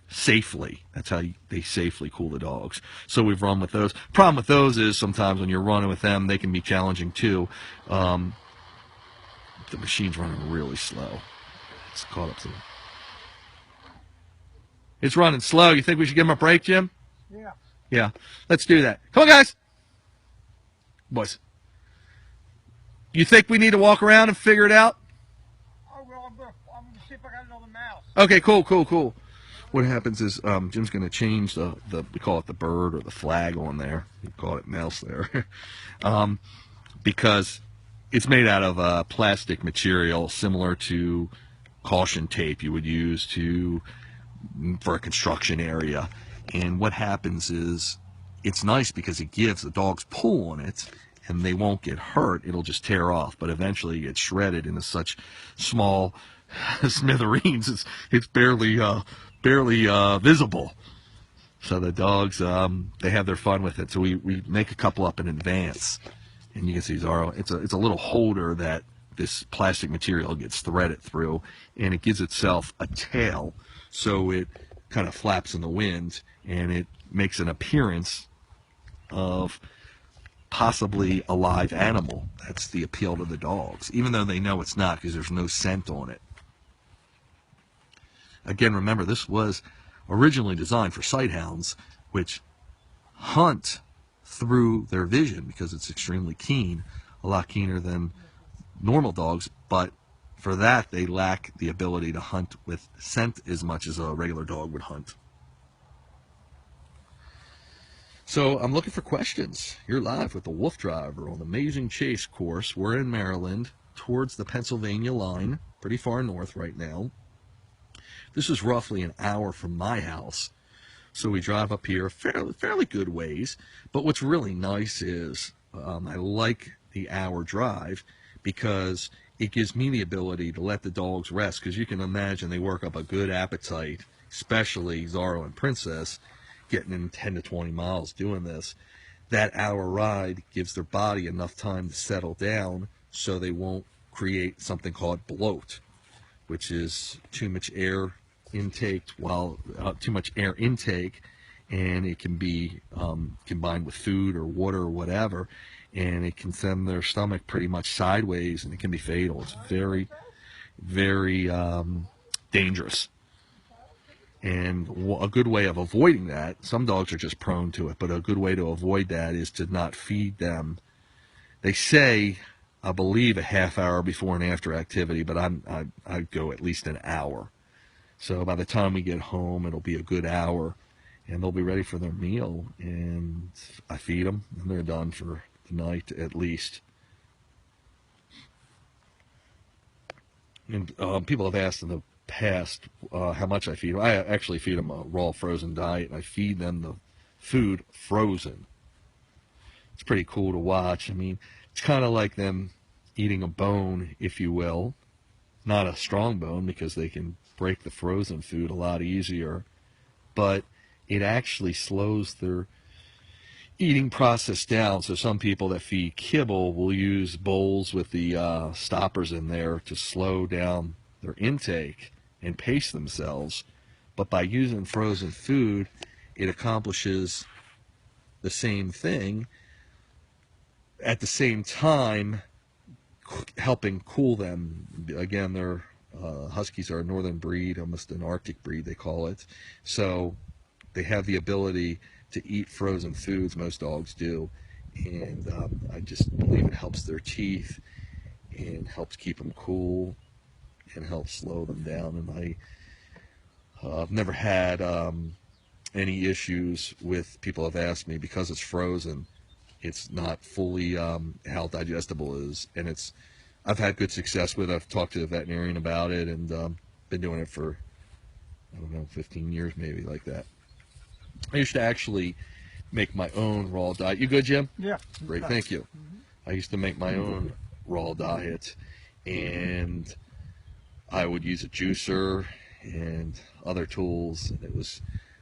safely. That's how they safely cool the dogs. So we've run with those. Problem with those is sometimes when you're running with them, they can be challenging too. The machine's running really slow. It's caught up to them. It's running slow. You think we should give him a break, Jim?
Yeah.
Yeah. Let's do that. Come on, guys. Boys. You think we need to walk around and figure it out?
Oh, well, I'm gonna see if I got another mouse.
Okay, cool. What happens is Jim's going to change the we call it the bird or the flag on there. We call it mouse there, because it's made out of a plastic material similar to caution tape you would use for a construction area. And what happens is it's nice because it gives the dogs pull on it, and they won't get hurt. It'll just tear off, but eventually it gets shredded into such small smithereens. It's barely visible. So the dogs, they have their fun with it. So we make a couple up in advance, and you can see Zaro. It's a little holder that this plastic material gets threaded through, and it gives itself a tail, so it kind of flaps in the wind, and it makes an appearance of possibly a live animal. That's the appeal to the dogs, even though they know it's not because there's no scent on it. Again, remember, this was originally designed for sighthounds, which hunt through their vision because it's extremely keen, a lot keener than normal dogs, but for that they lack the ability to hunt with scent as much as a regular dog would hunt. So I'm looking for questions. You're live with the WooFDriver on the Amazing Chase course. We're in Maryland towards the Pennsylvania line, pretty far north right now. This is roughly an hour from my house, so we drive up here fairly good ways. But what's really nice is I like the hour drive because it gives me the ability to let the dogs rest, because you can imagine they work up a good appetite, especially Zaro and Princess, getting in 10 to 20 miles doing this. That hour ride gives their body enough time to settle down so they won't create something called bloat, which is too much air intake, and it can be combined with food or water or whatever, and it can send their stomach pretty much sideways, and it can be fatal. It's very, very dangerous. And a good way of avoiding that, some dogs are just prone to it, but a good way to avoid that is to not feed them. They say, I believe, a half hour before and after activity, but I go at least an hour. So by the time we get home, it'll be a good hour, and they'll be ready for their meal. And I feed them, and they're done for the night at least. And people have asked in the past how much I feed them. I actually feed them a raw frozen diet, and I feed them the food frozen. It's pretty cool to watch. I mean, it's kind of like them eating a bone, if you will. Not a strong bone, because they can break the frozen food a lot easier, but it actually slows their eating process down. So some people that feed kibble will use bowls with the stoppers in there to slow down their intake and pace themselves, but by using frozen food, it accomplishes the same thing, at the same time helping cool them. Again, they're Huskies are a northern breed, almost an Arctic breed they call it, so they have the ability to eat frozen foods. Most dogs do, and I just believe it helps their teeth and helps keep them cool and helps slow them down. And I've never had any issues with people have asked me, because it's frozen, it's not fully how digestible it is, and I've had good success with it. I've talked to the veterinarian about it, and been doing it for, I don't know, 15 years maybe, like that. I used to actually make my own raw diet. You good, Jim?
Yeah.
Great, thank you. I used to make my own raw diet, and I would use a juicer and other tools, and it was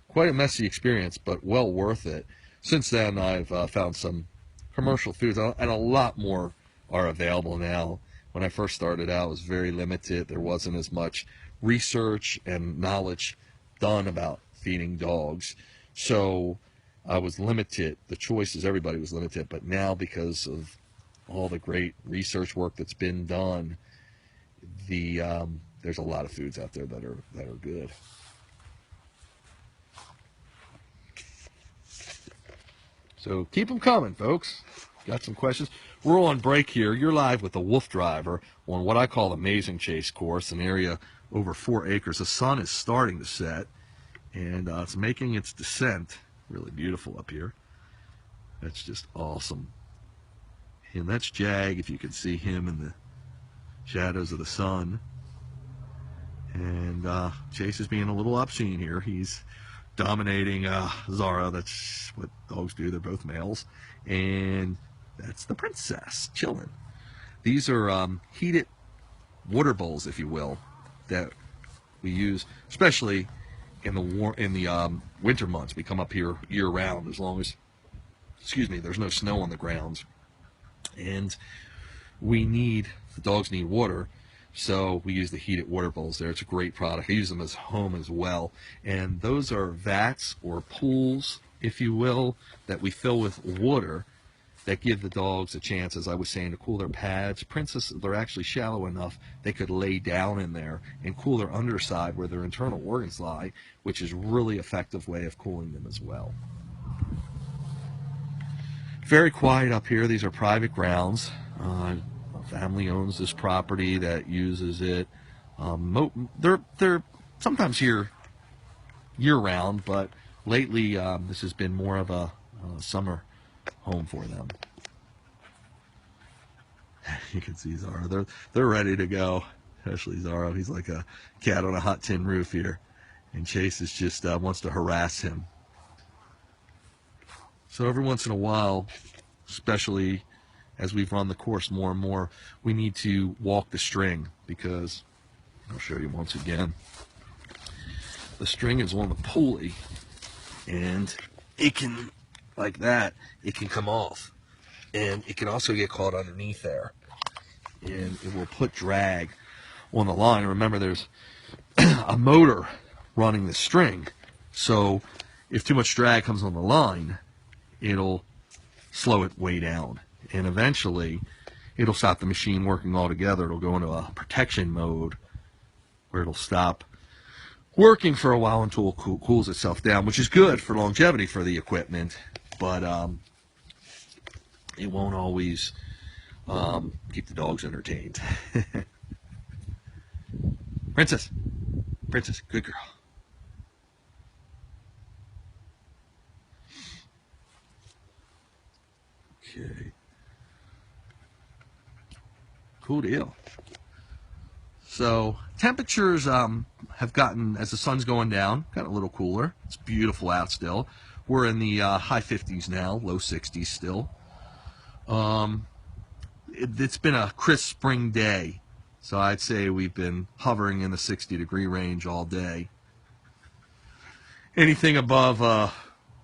quite a messy experience, but well worth it. Since then, I've found some commercial foods, and a lot more are available now when I first started out, it was very limited. There wasn't as much research and knowledge done about feeding dogs. So I was limited. The choices, everybody was limited. But now, because of all the great research work that's been done, there's a lot of foods out there that are good. So keep them coming, folks. Got some questions? We're on break here. You're live with the WooFDriver on what I call the Amazing Chase course, an area over 4 acres. The sun is starting to set, and it's making its descent. Really beautiful up here. That's just awesome. And that's Jag, if you can see him in the shadows of the sun. And Chase is being a little obscene here. He's dominating Zara. That's what dogs do. They're both males. And that's the princess chilling. These are heated water bowls, if you will, that we use, especially in the winter months. We come up here year round, as long as, there's no snow on the grounds. And the dogs need water, so we use the heated water bowls there. It's a great product. I use them as home as well. And those are vats or pools, if you will, that we fill with water that give the dogs a chance, as I was saying, to cool their pads. Princesses, they're actually shallow enough they could lay down in there and cool their underside where their internal organs lie, which is a really effective way of cooling them as well. Very quiet up here. These are private grounds. A family owns this property that uses it. They're sometimes here year-round, but lately this has been more of a summer home for them. You can see Zara. They're ready to go, especially Zara. He's like a cat on a hot tin roof here, and Chase is just wants to harass him. So every once in a while, especially as we've run the course more and more, we need to walk the string, because I'll show you once again. The string is on the pulley, and it can, like that, it can come off, and it can also get caught underneath there, and it will put drag on the line. Remember, there's a motor running the string, so if too much drag comes on the line, it'll slow it way down, and eventually it'll stop the machine working altogether. It'll go into a protection mode where it'll stop working for a while until it cools itself down, which is good for longevity for the equipment, but it won't always keep the dogs entertained. Princess, good girl. Okay. Cool deal. So temperatures have gotten, as the sun's going down, got a little cooler. It's beautiful out still. We're in the high 50s now, low 60s still. It's been a crisp spring day, so I'd say we've been hovering in the 60-degree range all day. Anything above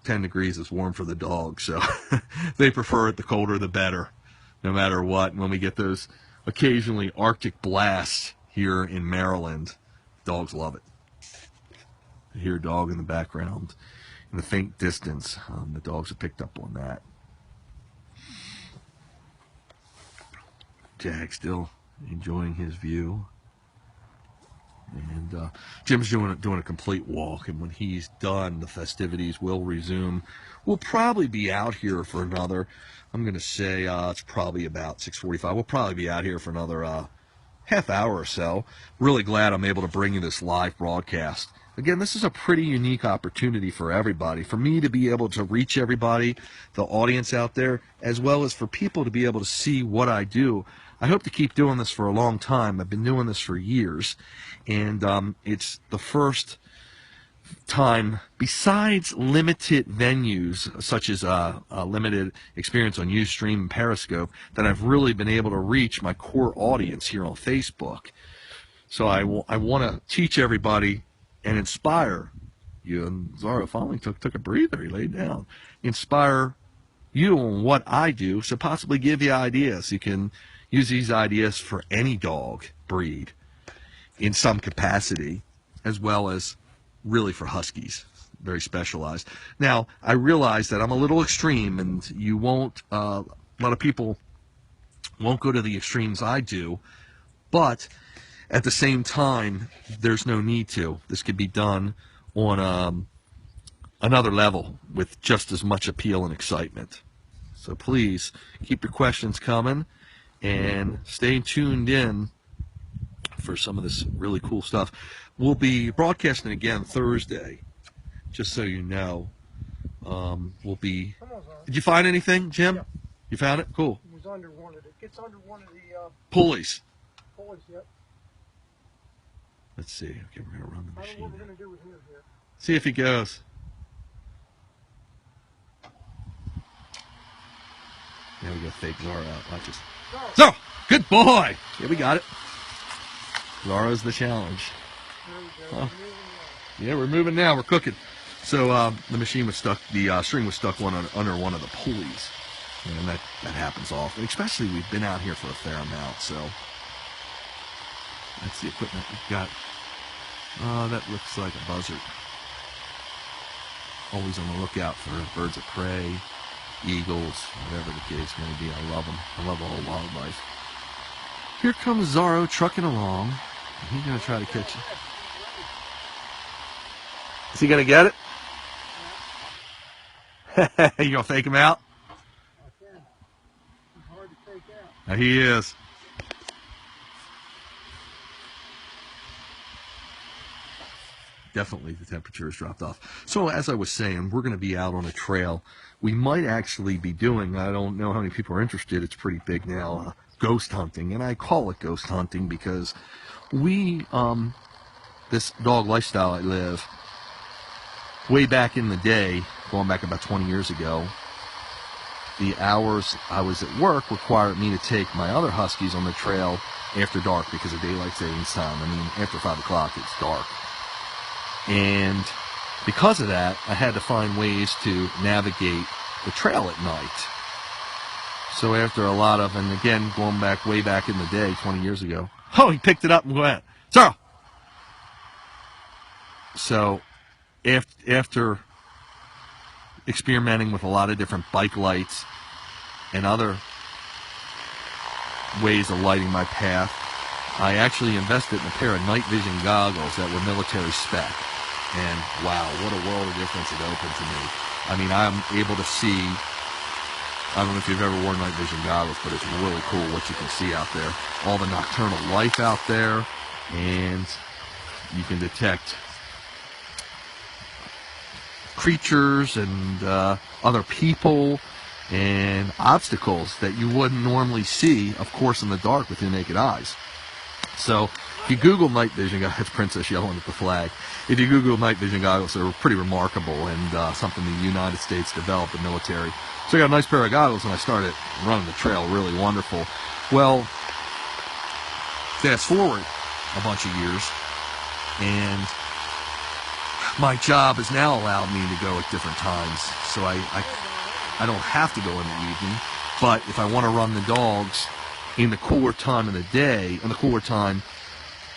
10 degrees is warm for the dogs, so they prefer it. The colder the better, no matter what. And when we get those occasionally Arctic blasts here in Maryland, dogs love it. I hear a dog in the background in the faint distance. The dogs have picked up on that. Jack's still enjoying his view. And Jim's doing a complete walk, and when he's done, the festivities will resume. We'll probably be out here for another, I'm going to say it's probably about 6:45. We'll probably be out here for another half hour or so. Really glad I'm able to bring you this live broadcast. Again, this is a pretty unique opportunity for everybody, for me to be able to reach everybody, the audience out there, as well as for people to be able to see what I do. I hope to keep doing this for a long time. I've been doing this for years, and it's the first time, besides limited venues such as a limited experience on Ustream and Periscope, that I've really been able to reach my core audience here on Facebook. So I want to teach everybody and inspire you. And Zara finally took a breather. He laid down. Inspire you on what I do, so possibly give you ideas. You can use these ideas for any dog breed in some capacity, as well as really for Huskies, very specialized. Now, I realize that I'm a little extreme, and you won't, a lot of people won't go to the extremes I do, but at the same time, there's no need to. This could be done on another level with just as much appeal and excitement. So please keep your questions coming and stay tuned in for some of this really cool stuff. We'll be broadcasting again Thursday, just so you know. We'll be. Did you find anything, Jim?
Yeah.
You found it? Cool.
It was under one of the. It gets under one of the
Pulleys.
pulleys. Yep.
Let's see. Okay, we're gonna run the
I don't know what
machine.
we're gonna do with him here.
See if he goes. Now we got fake Zara out. Watch this. So, good boy. Yeah, we got it. Zara's the challenge.
There we go.
Huh.
We're moving now.
Yeah, we're moving now. We're cooking. So the machine was stuck. The string was stuck under one of the pulleys, and that happens often. Especially we've been out here for a fair amount. So that's the equipment we've got. That looks like a buzzard. Always on the lookout for birds of prey, eagles, whatever the case may be. I love them. I love all wildlife. Here comes Zorro trucking along. And he's going to try to catch it. Is he going to get it? You going to fake him out?
I can. He's hard to take out.
He is. Definitely the temperature has dropped off. So as I was saying, we're going to be out on a trail. We might actually be doing, I don't know how many people are interested, it's pretty big now, ghost hunting. And I call it ghost hunting because we, this dog lifestyle I live, way back in the day, going back about 20 years ago, the hours I was at work required me to take my other Huskies on the trail after dark because of daylight savings time. I mean, after 5 o'clock, it's dark. And because of that, I had to find ways to navigate the trail at night. So after a lot of, and again, going back way back in the day, 20 years ago, oh, he picked it up and went, Zorro! So after experimenting with a lot of different bike lights and other ways of lighting my path, I actually invested in a pair of night vision goggles that were military spec. And wow, what a world of difference it opened to me. I mean, I'm able to see, I don't know if you've ever worn night vision goggles, but it's really cool what you can see out there. All the nocturnal life out there, and you can detect creatures and other people and obstacles that you wouldn't normally see, of course, in the dark with your naked eyes. So if you Google night vision goggles, Princess yelling at the flag. If you Google night vision goggles, they're pretty remarkable and something the United States developed, the military. So I got a nice pair of goggles and I started running the trail, really wonderful. Well, fast forward a bunch of years, and my job has now allowed me to go at different times. So I don't have to go in the evening, but if I want to run the dogs in the cooler time of the day, in the cooler time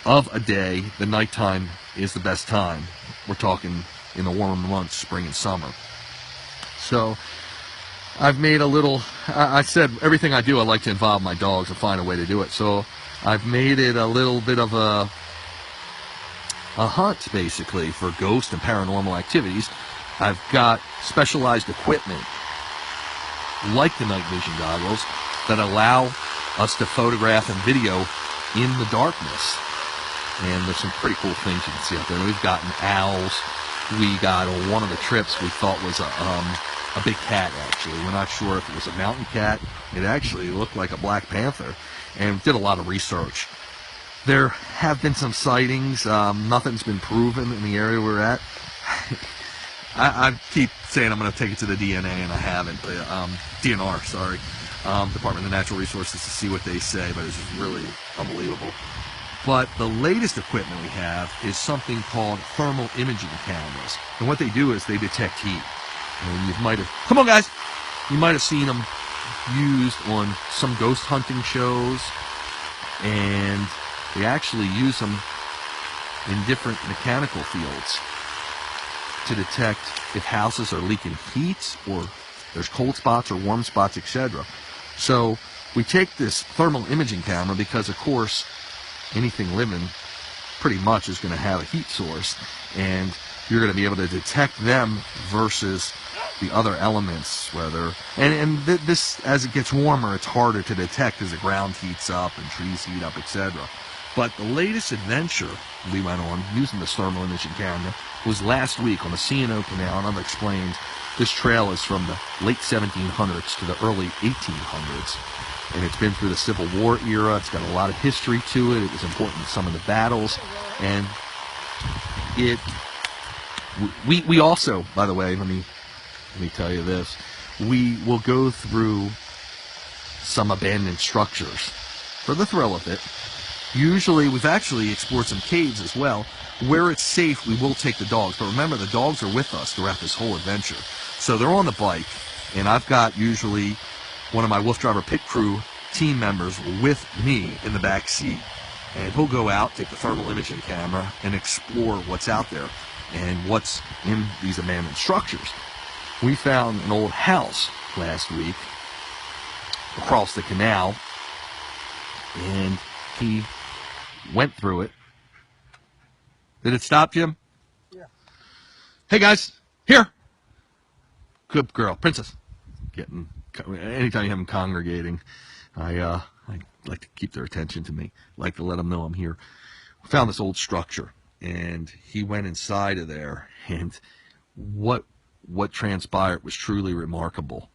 of a day, the nighttime is the best time. We're talking in the warmer months, spring and summer. So I've made a little, I said everything I do I like to involve my dogs and find a way to do it. So I've made it a little bit of a hunt basically for ghost and paranormal activities. I've got specialized equipment like the night vision goggles that allow us to photograph and video in the darkness. And there's some pretty cool things you can see out there. We've gotten owls. We got on one of the trips we thought was a big cat, actually. We're not sure if it was a mountain cat. It actually looked like a black panther. And did a lot of research. There have been some sightings. Nothing's been proven in the area we're at. I keep saying I'm going to take it to the DNA, and I haven't. But, DNR, sorry. Department of Natural Resources, to see what they say, but it's just really unbelievable. But the latest equipment we have is something called thermal imaging cameras. And what they do is they detect heat. And you might have, come on guys, you might have seen them used on some ghost hunting shows, and they actually use them in different mechanical fields to detect if houses are leaking heat or there's cold spots or warm spots, etc. So we take this thermal imaging camera because, of course, anything living pretty much is going to have a heat source, and you're going to be able to detect them versus the other elements, whether this, as it gets warmer, it's harder to detect as the ground heats up and trees heat up, etc. But the latest adventure we went on using this thermal imaging camera was last week on the C&O Canal, and I've explained this trail is from the late 1700s to the early 1800s, and it's been through the Civil War era. It's got a lot of history to it. It was important in some of the battles, and we also, by the way, let me tell you this, we will go through some abandoned structures for the thrill of it. Usually, we've actually explored some caves as well. Where it's safe, we will take the dogs. But remember, the dogs are with us throughout this whole adventure. So they're on the bike, and I've got usually one of my WooFDriver pit crew team members with me in the back seat. And he'll go out, take the thermal imaging camera, and explore what's out there and what's in these abandoned structures. We found an old house last week across the canal, and he went through it. Did it stop, Jim?
Yeah.
Hey guys, here. Good girl, princess. Anytime you have them congregating, I like to keep their attention to me. Like to let them know I'm here. We found this old structure, and he went inside of there, and what transpired was truly remarkable,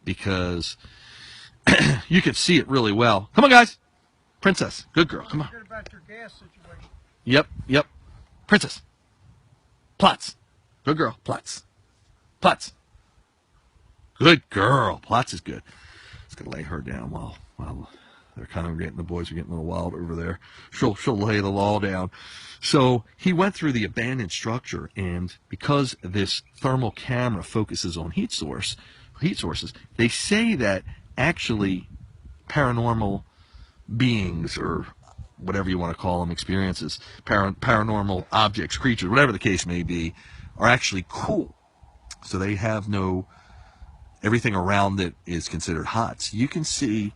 because you could see it really well. Come on, guys. Princess, good girl. Come on.
Good about your gas situation.
Yep. Princess. Plots. Good girl. Plots. Good girl. Plots is good. Just gonna lay her down while they're congregating. The boys are getting a little wild over there. She'll lay the law down. So he went through the abandoned structure, and because this thermal camera focuses on heat sources, they say that actually paranormal beings, or whatever you want to call them, experiences, paranormal objects, creatures, whatever the case may be, are actually cool. So they have everything around it is considered hot. So you can see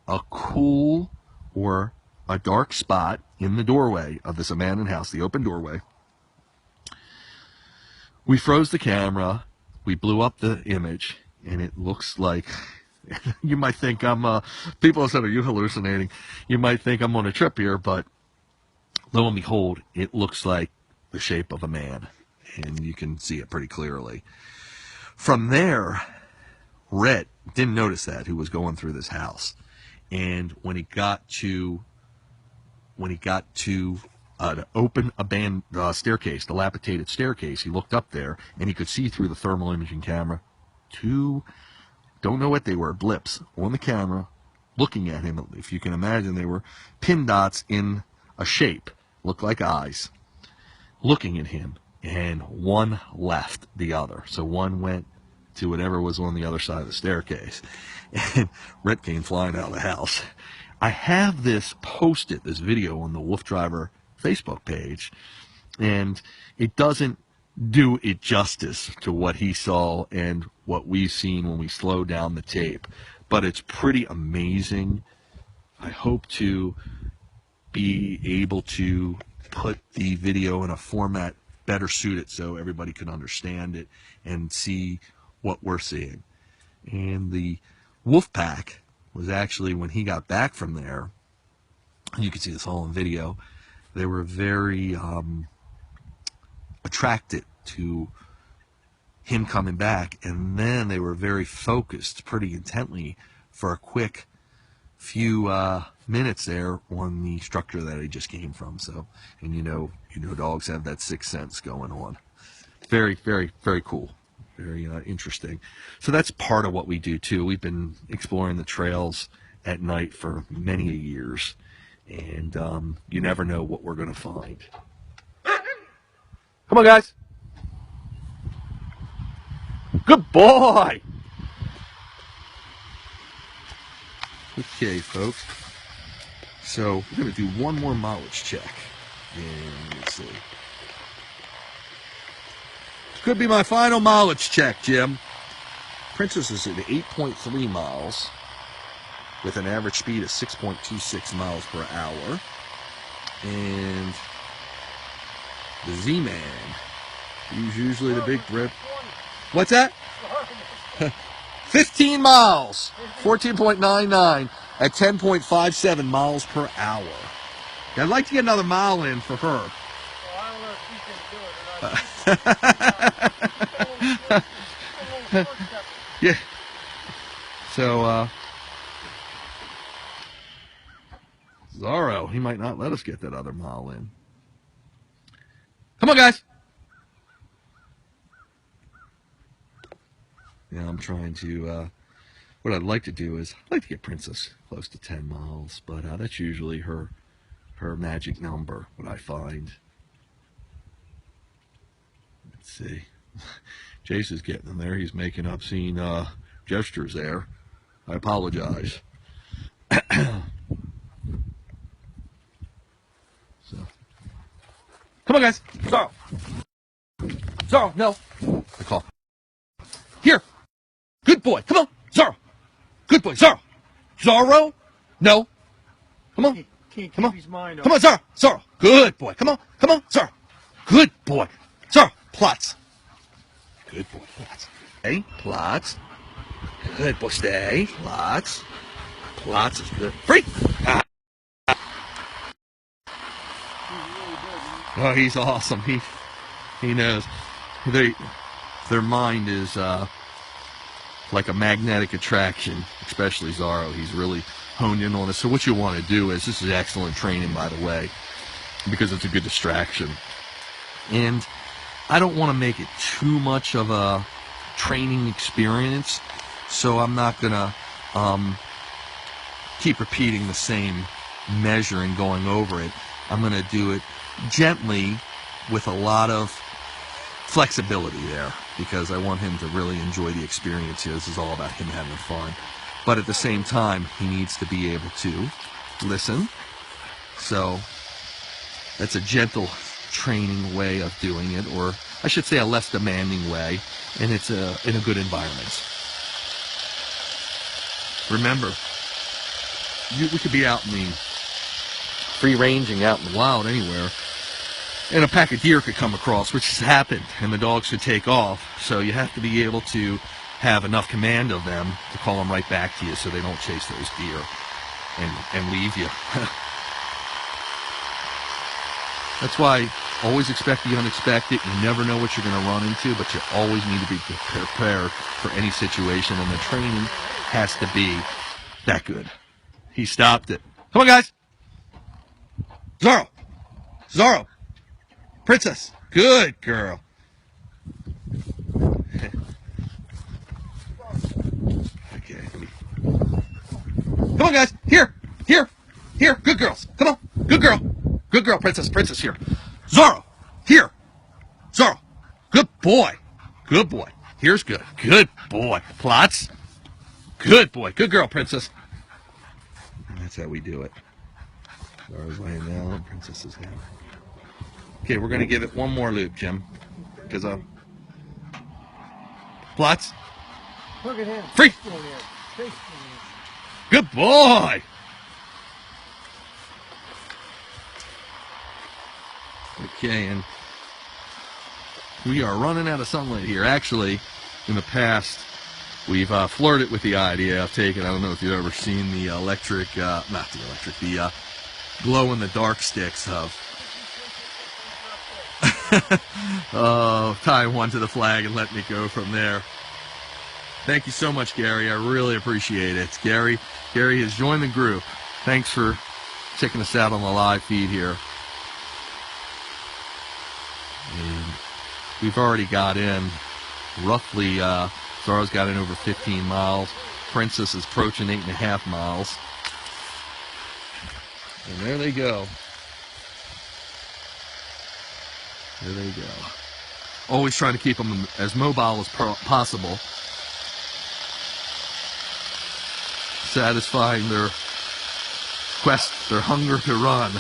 a cool or a dark spot in the doorway of this abandoned house, the open doorway. We froze the camera, we blew up the image, and it looks like, you might think people have said, are you hallucinating? You might think I'm on a trip here, but lo and behold, it looks like the shape of a man, and you can see it pretty clearly. From there, Rhett didn't notice that, who was going through this house, and when he got to the open abandoned staircase, dilapidated staircase, he looked up there, and he could see through the thermal imaging camera don't know what they were, blips on the camera looking at him. If you can imagine, they were pin dots in a shape, looked like eyes, looking at him, and one left the other. So one went to whatever was on the other side of the staircase, and Rhett came flying out of the house. I have this video on the WooFDriver Facebook page, and it doesn't do it justice to what he saw and what we've seen when we slow down the tape, but it's pretty amazing. I hope to be able to put the video in a format better suited so everybody can understand it and see what we're seeing. And the wolf pack was actually, when he got back from there, you can see this all in video, they were very attracted to him coming back, and then they were very focused pretty intently for a quick few minutes there on the structure that he just came from. So, and you know dogs have that sixth sense going on. Very, very, very cool. Very interesting. So that's part of what we do too. We've been exploring the trails at night for many years, and you never know what we're going to find. Come on, guys. Good boy. Okay, folks. So we're going to do one more mileage check. And let's see. Could be my final mileage check, Jim. Princess is at 8.3 miles with an average speed of 6.26 miles per hour. And the Z-Man, he's usually the big rip. What's that? 15 miles, 14.99 at 10.57 miles per hour. I'd like to get another mile in for her.
Well, I don't know if you can do it or not.
Yeah. So, Zorro, he might not let us get that other mile in. Come on, guys. Yeah, I'm trying to, what I'd like to do is, I'd like to get Princess close to 10 miles, but that's usually her magic number, what I find. Let's see. Jace is getting in there. He's making obscene gestures there. I apologize. So, come on, guys. Zorro. Zorro, no. I call. Here. Good boy. Come on. Zorro. Good boy. Zorro. Zorro. No. Come on.
Can't
Come on.
keep his mind on.
Come on, Zorro. Zorro. Good boy. Come on. Come on, Zorro. Good boy. Zorro. Plots. Good boy. Plots. Hey, plots. Good boy. Stay. Plots. Plots is good. Free. Ah. Oh, he's awesome. He knows. Their mind is like a magnetic attraction, especially Zorro. He's really honed in on it. So what you want to do is, this is excellent training, by the way, because it's a good distraction. And I don't want to make it too much of a training experience, so I'm not going to keep repeating the same measure and going over it. I'm going to do it gently with a lot of flexibility there, because I want him to really enjoy the experience here. This is all about him having fun. But at the same time, he needs to be able to listen. So that's a gentle training way of doing it, or I should say a less demanding way, and it's in a good environment. Remember, we could be out in the free ranging, out in the wild anywhere, and a pack of deer could come across, which has happened, and the dogs could take off. So you have to be able to have enough command of them to call them right back to you, so they don't chase those deer and leave you. That's why always expect the unexpected. You never know what you're going to run into, but you always need to be prepared for any situation, and the training has to be that good. He stopped it. Come on, guys. Zorro. Zorro. Princess. Good girl. Okay. Come on, guys. Here. Here. Here. Good girls. Come on. Good girl. Good girl, Princess. Princess here. Zorro. Here. Zorro. Good boy. Good boy. Here's good. Good boy. Plots. Good boy. Good girl, Princess. And that's how we do it. Zorro's laying down. Princess is down. Okay, we're going to give it one more loop, Jim. Because Plots.
Look at him.
Free.
Free.
Good boy. Okay, and we are running out of sunlight here. Actually, in the past, we've flirted with the idea of taking, I don't know if you've ever seen the the glow-in-the-dark sticks of tying one to the flag and letting it go from there. Thank you so much, Gary. I really appreciate it. Gary has joined the group. Thanks for checking us out on the live feed here. And we've already got in roughly, Zorro's got in over 15 miles. Princess is approaching 8.5 miles. And there they go. There they go. Always trying to keep them as mobile as possible. satisfying their quest, their hunger to run.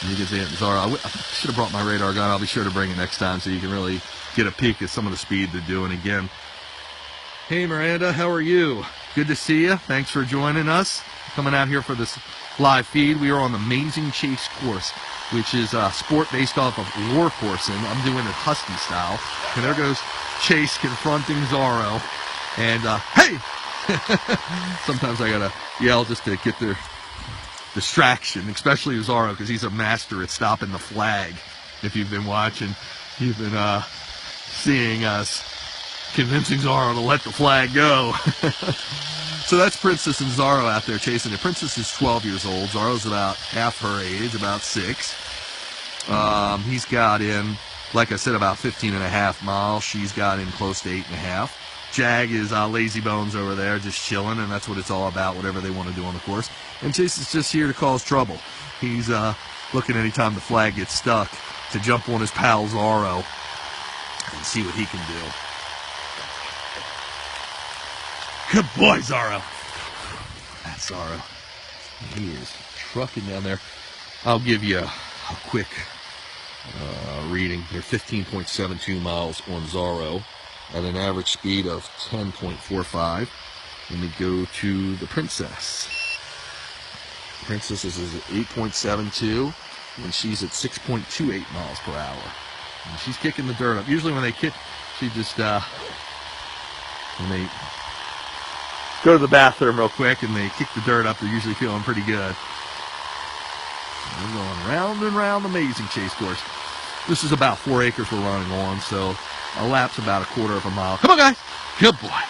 And you can see it in Zorro. I should have brought my radar gun. I'll be sure to bring it next time so you can really get a peek at some of the speed they're doing again. Hey Miranda, how are you? Good to see you. Thanks for joining us. Coming out here for this live feed. We are on the Amazing Chase course, which is a sport based off of war coursing. I'm doing it Husky style. And there goes Chase confronting Zorro. And, hey! Sometimes I gotta yell just to get their distraction, especially Zorro, because he's a master at stopping the flag. If you've been watching, you've been seeing us convincing Zorro to let the flag go. So that's Princess and Zorro out there chasing it. Princess is 12 years old. Zorro's about half her age, about 6. He's got in, like I said, about 15.5 miles. She's got in close to 8.5. Jag is lazy bones over there, just chilling, and that's what it's all about, whatever they want to do on the course. And Chase is just here to cause trouble. He's looking anytime the flag gets stuck to jump on his pal Zorro and see what he can do. Good boy, Zorro. That's Zorro. He is trucking down there. I'll give you a quick reading. They're 15.72 miles on Zorro at an average speed of 10.45. Let me go to the Princess. Princess is at 8.72, and she's at 6.28 miles per hour. And she's kicking the dirt up. Usually when they kick, she just, when they go to the bathroom real quick and they kick the dirt up, they're usually feeling pretty good. We're going round and round the Amazing Chase course. This is about 4 acres we're running on, so a lap's about 1/4 mile. Come on, guys. Good boy.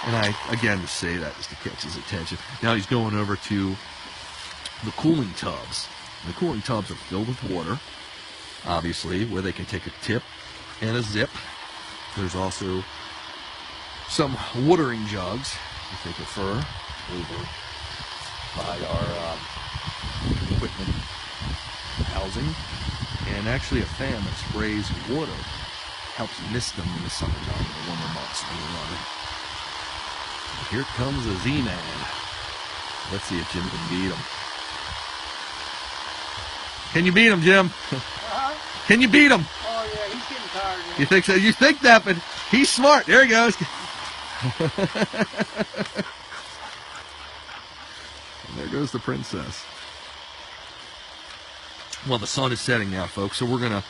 And I, again, just say that just to catch his attention. Now he's going over to the cooling tubs. The cooling tubs are filled with water, obviously, where they can take a tip and a zip. There's also some watering jugs, if they prefer, over by our equipment housing. And actually a fan that sprays water helps mist them in the summertime, in the warmer months when you're running. Here comes a Z-Man. Let's see if Jim can beat him. Can you beat him, Jim? Can you beat him?
Oh, yeah, he's getting tired.
You think so? You think that, but he's smart. There he goes. And there goes the Princess. Well, the sun is setting now, folks, so we're gonna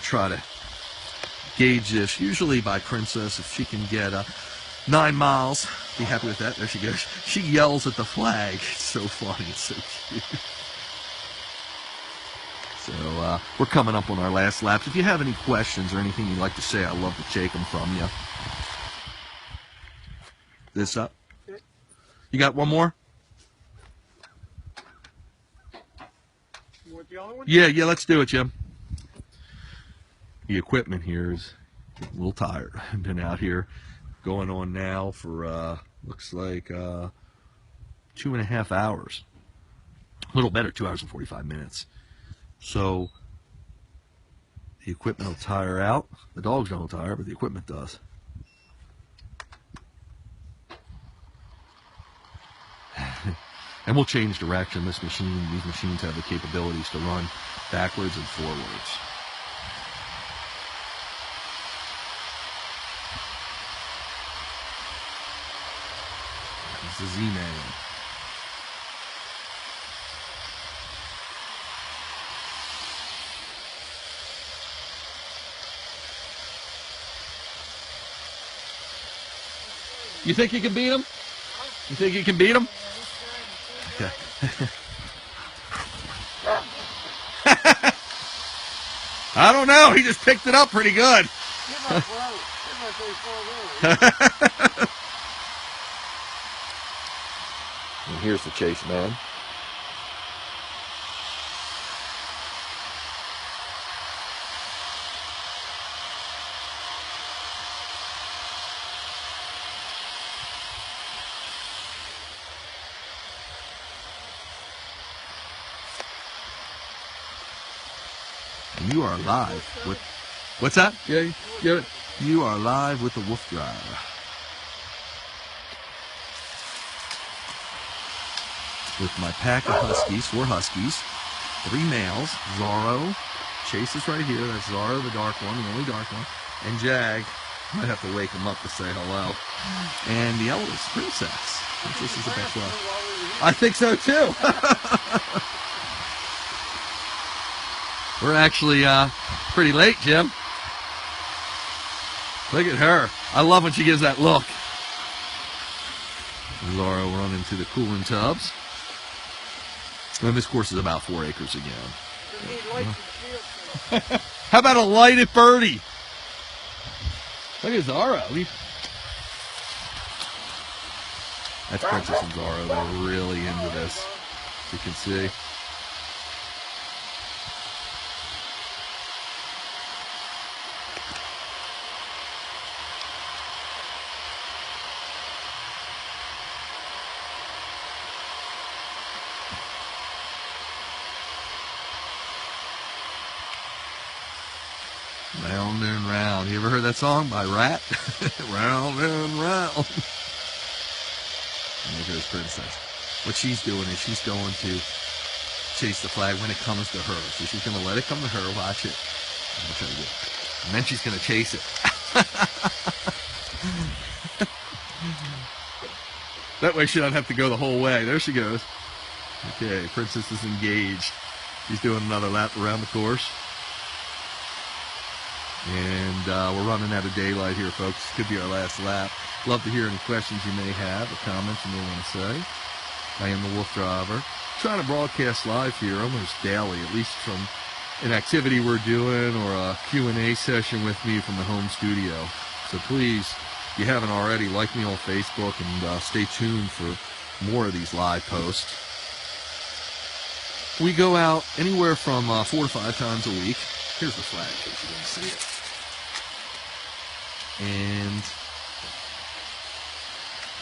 try to gauge this. Usually by Princess, if she can get 9 miles, be happy with that. There she goes. She yells at the flag. It's so funny. It's so cute. So we're coming up on our last laps. If you have any questions or anything you'd like to say, I'd love to take them from you. This up. You got one more?
You want the other one?
Yeah, let's do it, Jim. The equipment here is a little tired. I've been out here going on now for, looks like 2.5 hours. A little better, 2 hours and 45 minutes. So the equipment will tire out. The dogs don't tire, but the equipment does. And we'll change direction. These machines have the capabilities to run backwards and forwards. It's the Z-Man. You think you can beat him? You think you can beat him? Okay. I don't know. He just picked it up pretty good. And here's the Chase Man. You are live with, what's that? Yeah, you are live with the WooFDriver. with my pack of huskies, 4 huskies, 3 males. Zorro, Chase is right here. That's Zorro, the dark one, the only dark one. And Jag, might have to wake him up to say hello. And the eldest, Princess. Princess is the best one. I think so too. We're actually pretty late, Jim. Look at her. I love when she gives that look. Zorro running to the cooling tubs. And this course is about 4 acres again. How about a lighted birdie? Look at Zorro. That's Princess and Zorro. They're really into this, as you can see. Round and round. You ever heard that song by Rat? Round and round. And look at this Princess. What she's doing is she's going to chase the flag when it comes to her. So she's going to let it come to her. Watch it. I'm going to try to get it. And then she's going to chase it. That way she doesn't have to go the whole way. There she goes. Okay, Princess is engaged. She's doing another lap around the course. And we're running out of daylight here, folks. This could be our last lap. Love to hear any questions you may have or comments you may want to say. I am the WooFDriver. Trying to broadcast live here almost daily, at least from an activity we're doing or a Q&A session with me from the home studio. So please, if you haven't already, like me on Facebook and stay tuned for more of these live posts. We go out anywhere from 4 to 5 times a week. Here's the flag in case you didn't see it. And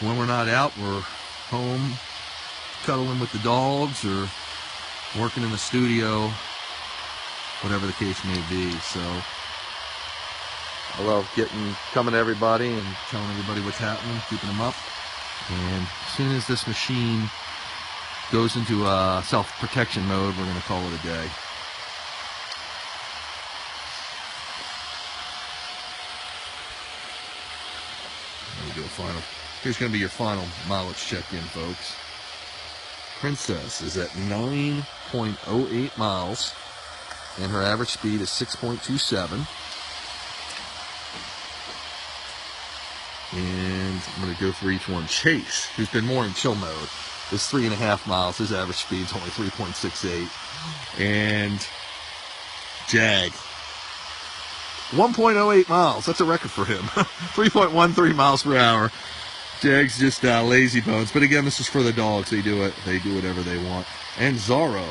when we're not out, we're home cuddling with the dogs or working in the studio, whatever the case may be. So I love coming to everybody and telling everybody what's happening, keeping them up. And as soon as this machine goes into self-protection mode, we're going to call it a day. Here's going to be your final mileage check-in, folks. Princess is at 9.08 miles, and her average speed is 6.27. And I'm going to go for each one. Chase, who's been more in chill mode, is 3.5 miles. His average speed is only 3.68. And Jag, 1.08 miles. That's a record for him. 3.13 miles per hour. Jag's just lazy bones. But again, this is for the dogs. They do it. They do whatever they want. And Zorro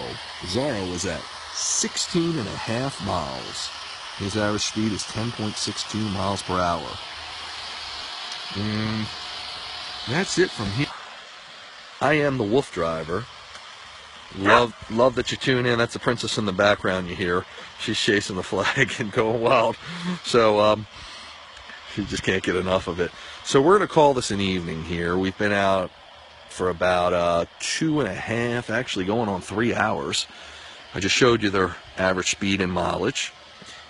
was at 16.5 miles. His average speed is 10.62 miles per hour. And that's it from here. I am the WooFDriver. Love that you tune in. That's the Princess in the background you hear. She's chasing the flag and going wild. So she just can't get enough of it. So we're going to call this an evening here. We've been out for about 2.5, actually going on 3 hours. I just showed you their average speed and mileage.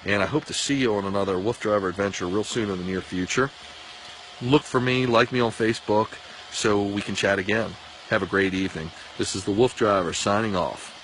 And I hope to see you on another WooFDriver Adventure real soon in the near future. Look for me, like me on Facebook, so we can chat again. Have a great evening. This is the WooFDriver signing off.